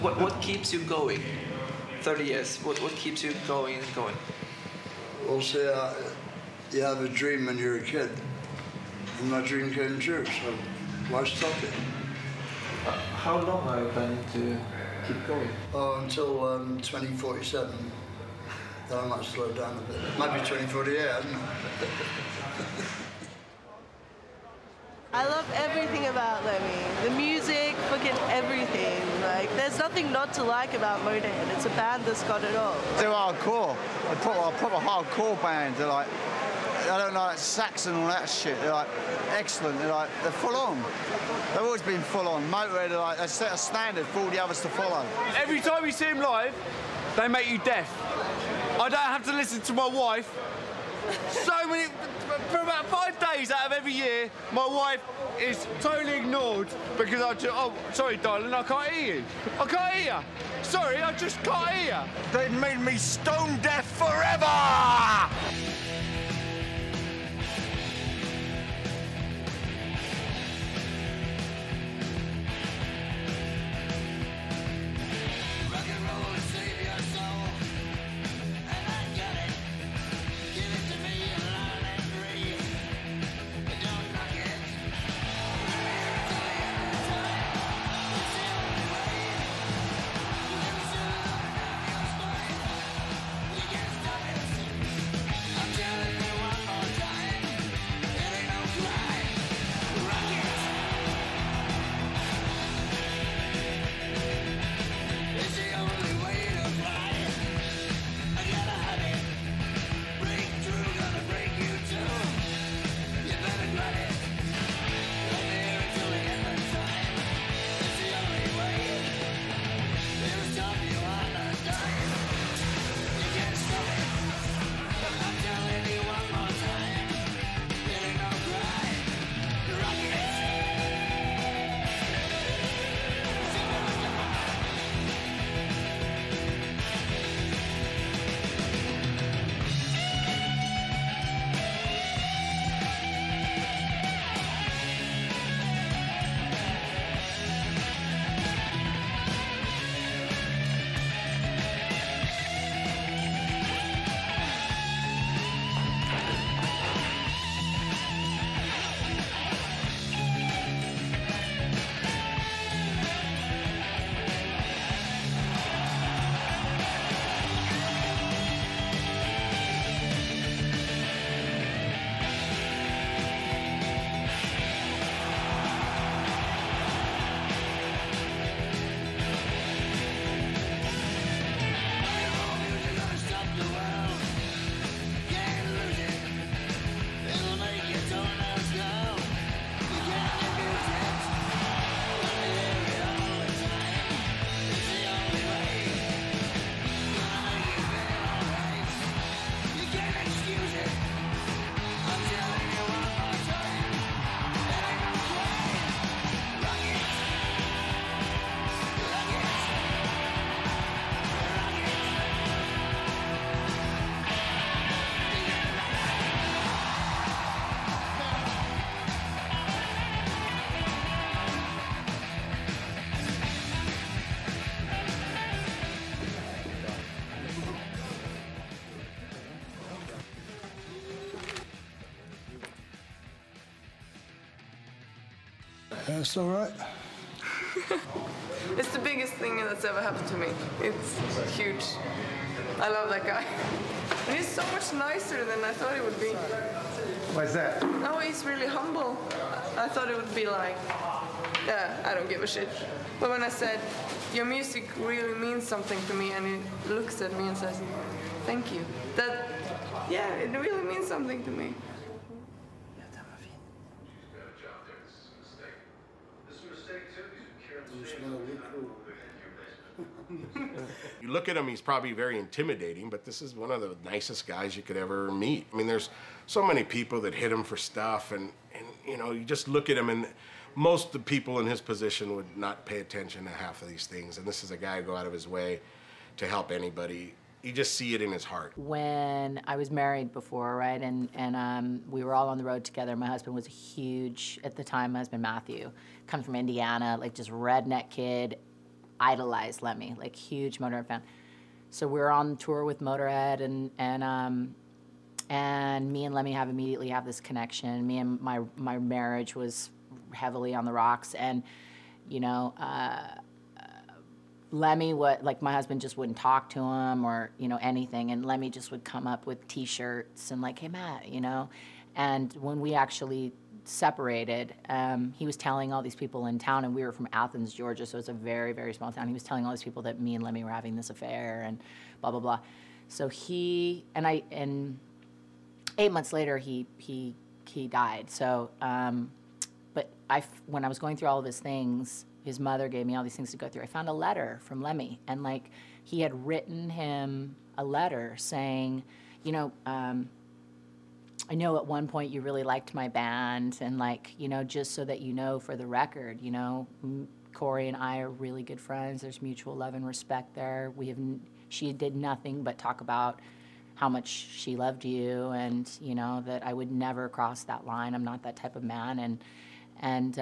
What keeps you going? 30 years. What keeps you going and going? Well, see, you have a dream when you're a kid, and my dream came true, so why stop it? How long are you planning to keep going? Oh, until 2047. Then I might slow down a bit. Might be 2048, isn't it? I love everything about Lemmy. The music, fucking everything. Like, there's nothing not to like about Motörhead. It's a band that's got it all. They're hardcore. They're proper hardcore band. They're like, I don't like sax and all that shit. They're like excellent. They're full on. They've always been full on. Motörhead are like, they set a standard for all the others to follow. Every time you see them live, they make you deaf. I don't have to listen to my wife. For about 5 days out of every year, my wife is totally ignored because oh, sorry, darling, I can't hear you. I can't hear you. Sorry, I just can't hear you. They made me stone deaf forever! That's all right. It's the biggest thing that's ever happened to me. It's huge. I love that guy. And he's so much nicer than I thought he would be. Why's that? No, he's really humble. I thought it would be like, yeah, I don't give a shit. But when I said, your music really means something to me, and he looks at me and says, thank you. That, yeah, it really means something to me. You look at him, he's probably very intimidating, but this is one of the nicest guys you could ever meet. I mean, there's so many people that hit him for stuff, and you know, you just look at him, and most of the people in his position would not pay attention to half of these things, and this is a guy who go out of his way to help anybody. You just see it in his heart. When I was married before, right, and we were all on the road together. My husband was a huge, at the time, my husband Matthew, comes from Indiana, like just redneck kid, idolized Lemmy, like huge Motörhead fan. So we were on tour with Motörhead, and me and Lemmy immediately have this connection. Me and my marriage was heavily on the rocks, and you know, Lemmy would, like, my husband just wouldn't talk to him or, you know, anything, and Lemmy just would come up with T-shirts and like, hey Matt, you know, and when we actually separated, he was telling all these people in town, and we were from Athens, Georgia, so it's a very, very small town. He was telling all these people that me and Lemmy were having this affair and blah, blah, blah. So he, and 8 months later, he died. So, but when I was going through all of his things, his mother gave me all these things to go through. I found a letter from Lemmy, and like, he had written him a letter saying, you know, I know at one point you really liked my band, and like, you know, just so that you know, for the record, you know, Corey and I are really good friends. There's mutual love and respect there. She did nothing but talk about how much she loved you, and you know, that I would never cross that line. I'm not that type of man, and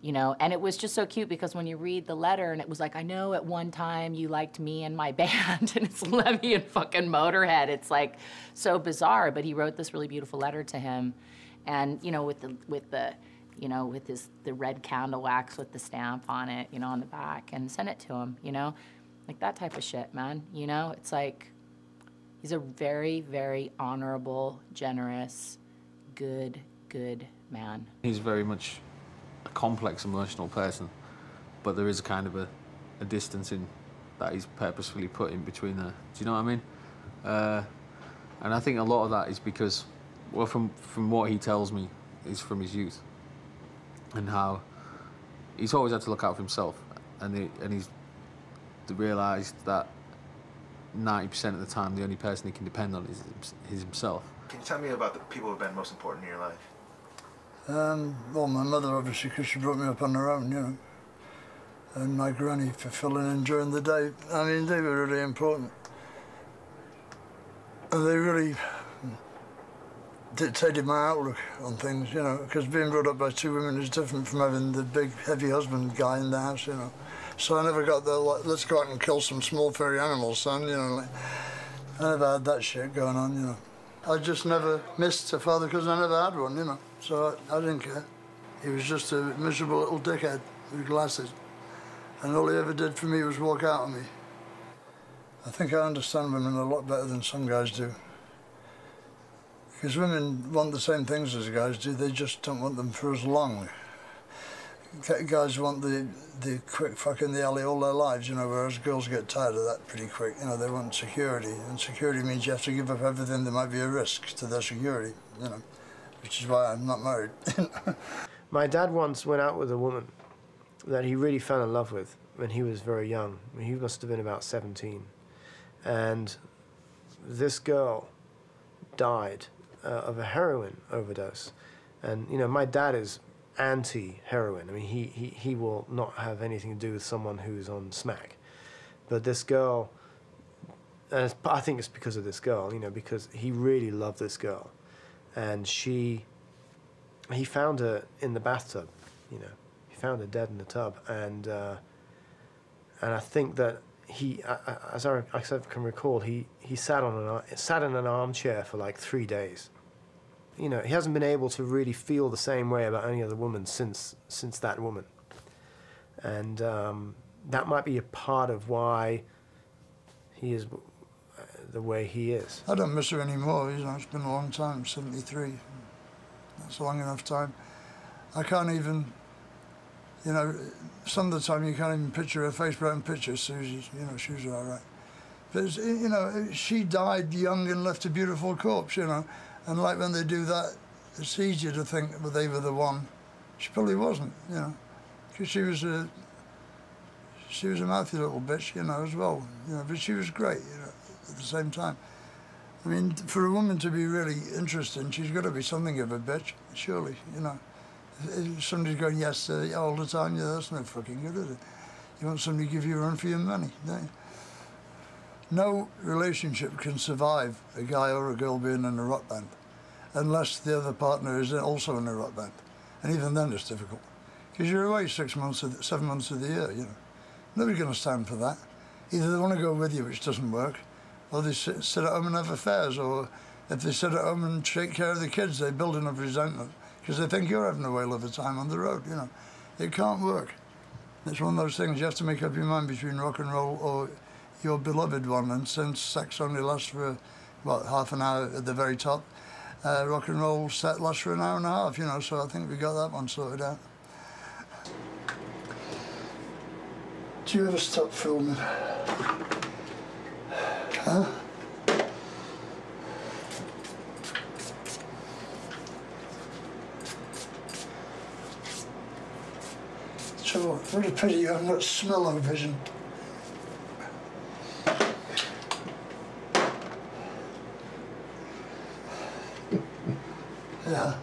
you know, and it was just so cute because when you read the letter, and it was like, I know at one time you liked me and my band, and it's Lemmy and fucking Motörhead. It's like so bizarre, but he wrote this really beautiful letter to him, and you know, with the you know, with the red candle wax with the stamp on it, you know, on the back, and sent it to him, you know, like that type of shit, man. You know, it's like, he's a very, very honorable, generous, good man. He's very much a complex, emotional person, but there is a kind of a distancing that he's purposefully put in between there. Do you know what I mean? And I think a lot of that is because, well, from what he tells me, is from his youth, and how he's always had to look out for himself, and he's realised that 90% of the time the only person he can depend on is himself. Can you tell me about the people who have been most important in your life? Well, my mother, obviously, because she brought me up on her own, you know, and my granny for filling in during the day. I mean, they were really important, and they really dictated my outlook on things, you know, because being brought up by two women is different from having the big, heavy husband guy in the house, you know. So I never got the, like, let's go out and kill some small furry animals, son, you know, like, I never had that shit going on, you know. I just never missed a father because I never had one, you know, so I didn't care. He was just a miserable little dickhead with glasses, and all he ever did for me was walk out on me. I think I understand women a lot better than some guys do. Because women want the same things as guys do, they just don't want them for as long. Guys want the quick fuck in the alley all their lives, you know, whereas girls get tired of that pretty quick. You know, they want security, and security means you have to give up everything that might be a risk to their security, you know, which is why I'm not married. My dad once went out with a woman that he really fell in love with when he was very young. I mean, he must have been about 17. And this girl died of a heroin overdose. And, you know, my dad is anti-heroin. I mean, he will not have anything to do with someone who's on smack. But this girl, and I think it's because of this girl, you know, because he really loved this girl. And he found her in the bathtub, you know. He found her dead in the tub. And I think that as I can recall, he sat in an armchair for like 3 days. you know, he hasn't been able to really feel the same way about any other woman since that woman. And that might be a part of why he is the way he is. I don't miss her anymore, you know, it's been a long time, 73. That's a long enough time. I can't even, you know, some of the time you can't even picture her face, but I can picture Susie, you know, she was all right. But, it's, you know, she died young and left a beautiful corpse, you know, and like when they do that, it's easier to think that they were the one. She probably wasn't, you know, because she was a mouthy little bitch, you know, as well, you know, but she was great, you know, at the same time. I mean, for a woman to be really interesting, she's got to be something of a bitch, surely, you know. If somebody's going yes all the time, yeah, that's no fucking good, is it? You want somebody to give you a run for your money, don't you? No relationship can survive a guy or a girl being in a rock band unless the other partner is also in a rock band. And even then it's difficult. Because you're away 7 months of the year, you know. Nobody's going to stand for that. Either they want to go with you, which doesn't work, or they sit at home and have affairs, or if they sit at home and take care of the kids, they build enough resentment because they think you're having a whale of a time on the road, you know. It can't work. It's one of those things you have to make up your mind between rock and roll or your beloved one, and since sex only lasts for, what, half an hour at the very top, rock and roll set lasts for an hour and a half, you know, so I think we got that one sorted out. Do you ever stop filming? Huh? So, what a pity you haven't got smell-o-vision. Yeah.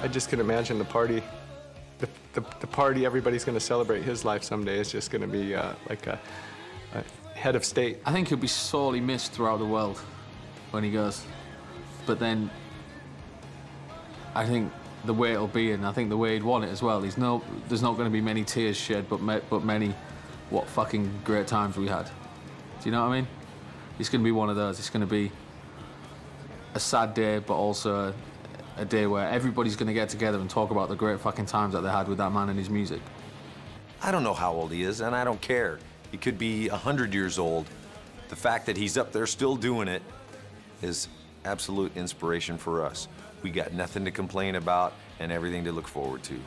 I just can imagine the party, the party everybody's going to celebrate his life someday is just going to be like a head of state. I think he'll be sorely missed throughout the world when he goes. But then I think the way it'll be, and I think the way he'd want it as well, there's not going to be many tears shed, but many, what fucking great times we had. Do you know what I mean? It's going to be one of those. It's going to be a sad day, but also a day where everybody's going to get together and talk about the great fucking times that they had with that man and his music. I don't know how old he is, and I don't care. He could be 100 years old. The fact that he's up there still doing it is absolute inspiration for us. We got nothing to complain about and everything to look forward to.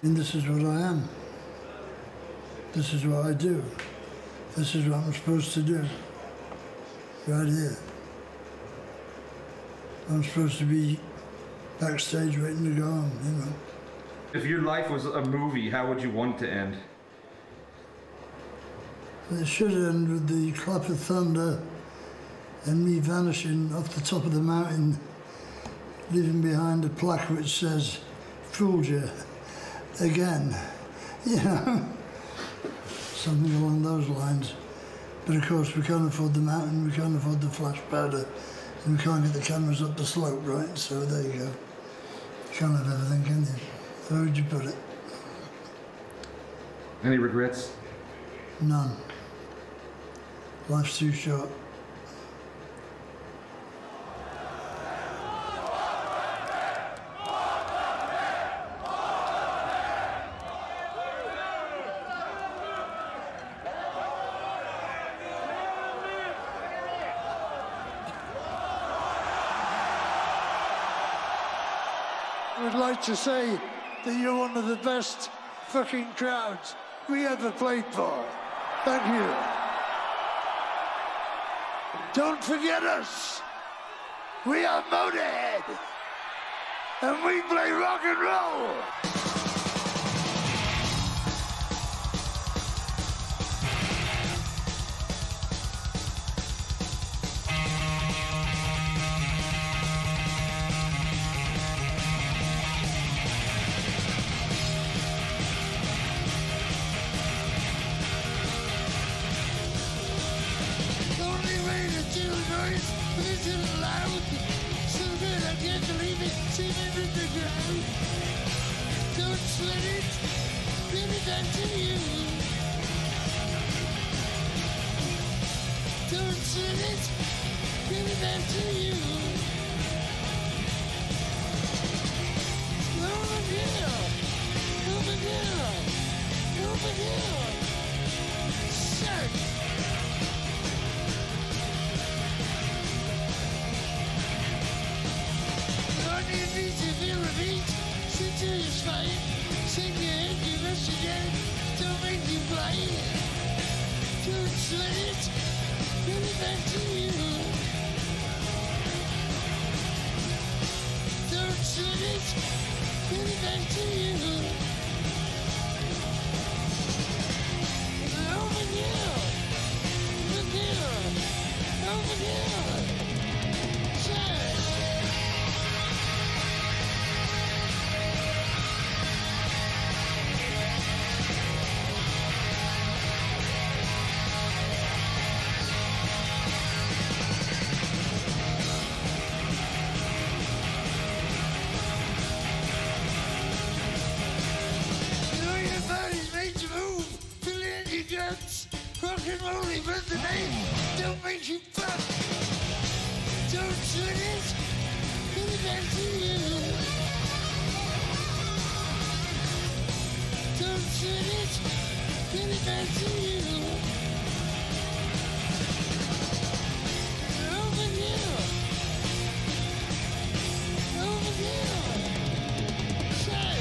And this is what I am. This is what I do. This is what I'm supposed to do. Right here. I'm supposed to be backstage waiting to go on, you know. If your life was a movie, how would you want it to end? It should end with the clap of thunder and me vanishing off the top of the mountain, leaving behind a plaque which says, "Fooled you again," you know, something along those lines. But of course we can't afford the mountain, we can't afford the flash powder, and we can't get the cameras up the slope, right? So there you go. You can't have everything, can you? Where would you put it? Any regrets? None. Life's too short. I would like to say that you're one of the best fucking crowds we ever played for. Thank you. Don't forget us. We are Motörhead. And we play rock and roll. Rock and rolling with the name don't make you fuck. Don't sweat it, give it back to you. Don't sweat it, give it back to you. Over here, over here, say.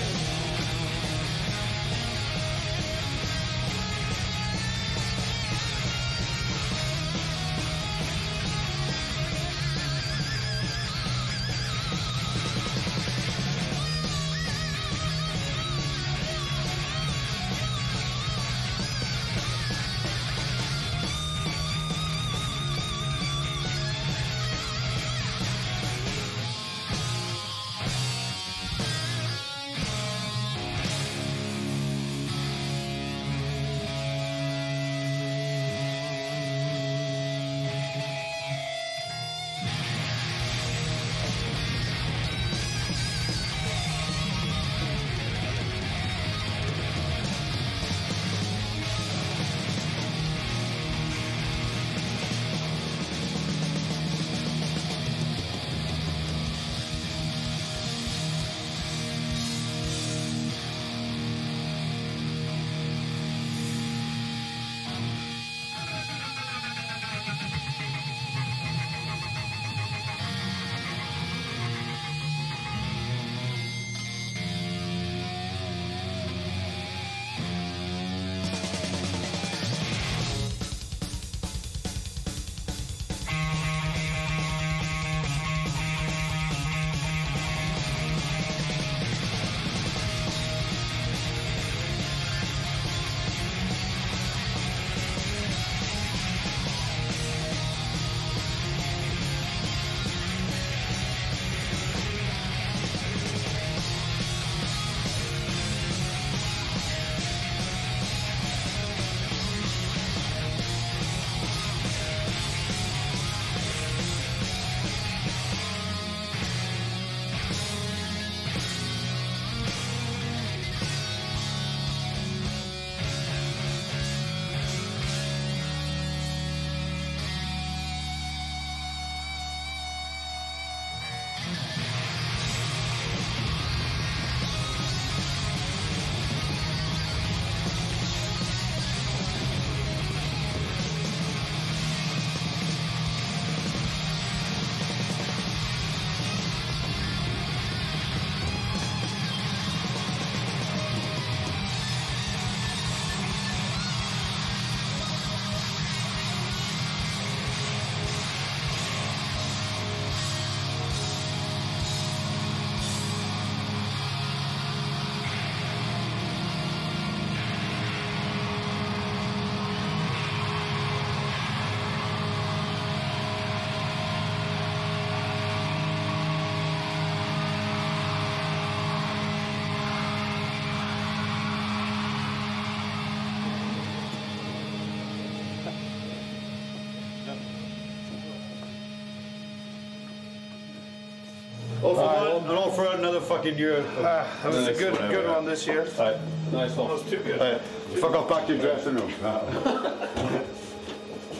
All for one, and all for another fucking year. That was a good one this year. Right. Nice one. Almost too good. Right. Fuck off back to your dressing room.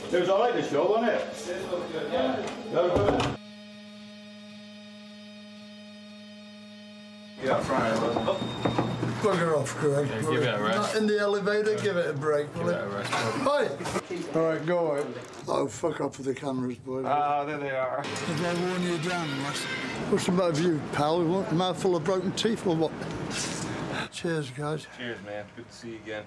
It was alright, the show, wasn't it? Yeah. Yeah, Friday, wasn't it? Bugger off, Greg. Yeah, give it a rest. Not in the elevator, give it a break. Give it a rest. Hi! Alright, go away. Oh, fuck off with the cameras, boy. Ah, there they are. Have I worn you down, Russ? What's the matter with you, pal? What, a mouthful of broken teeth or what? Cheers, guys. Cheers, man. Good to see you again.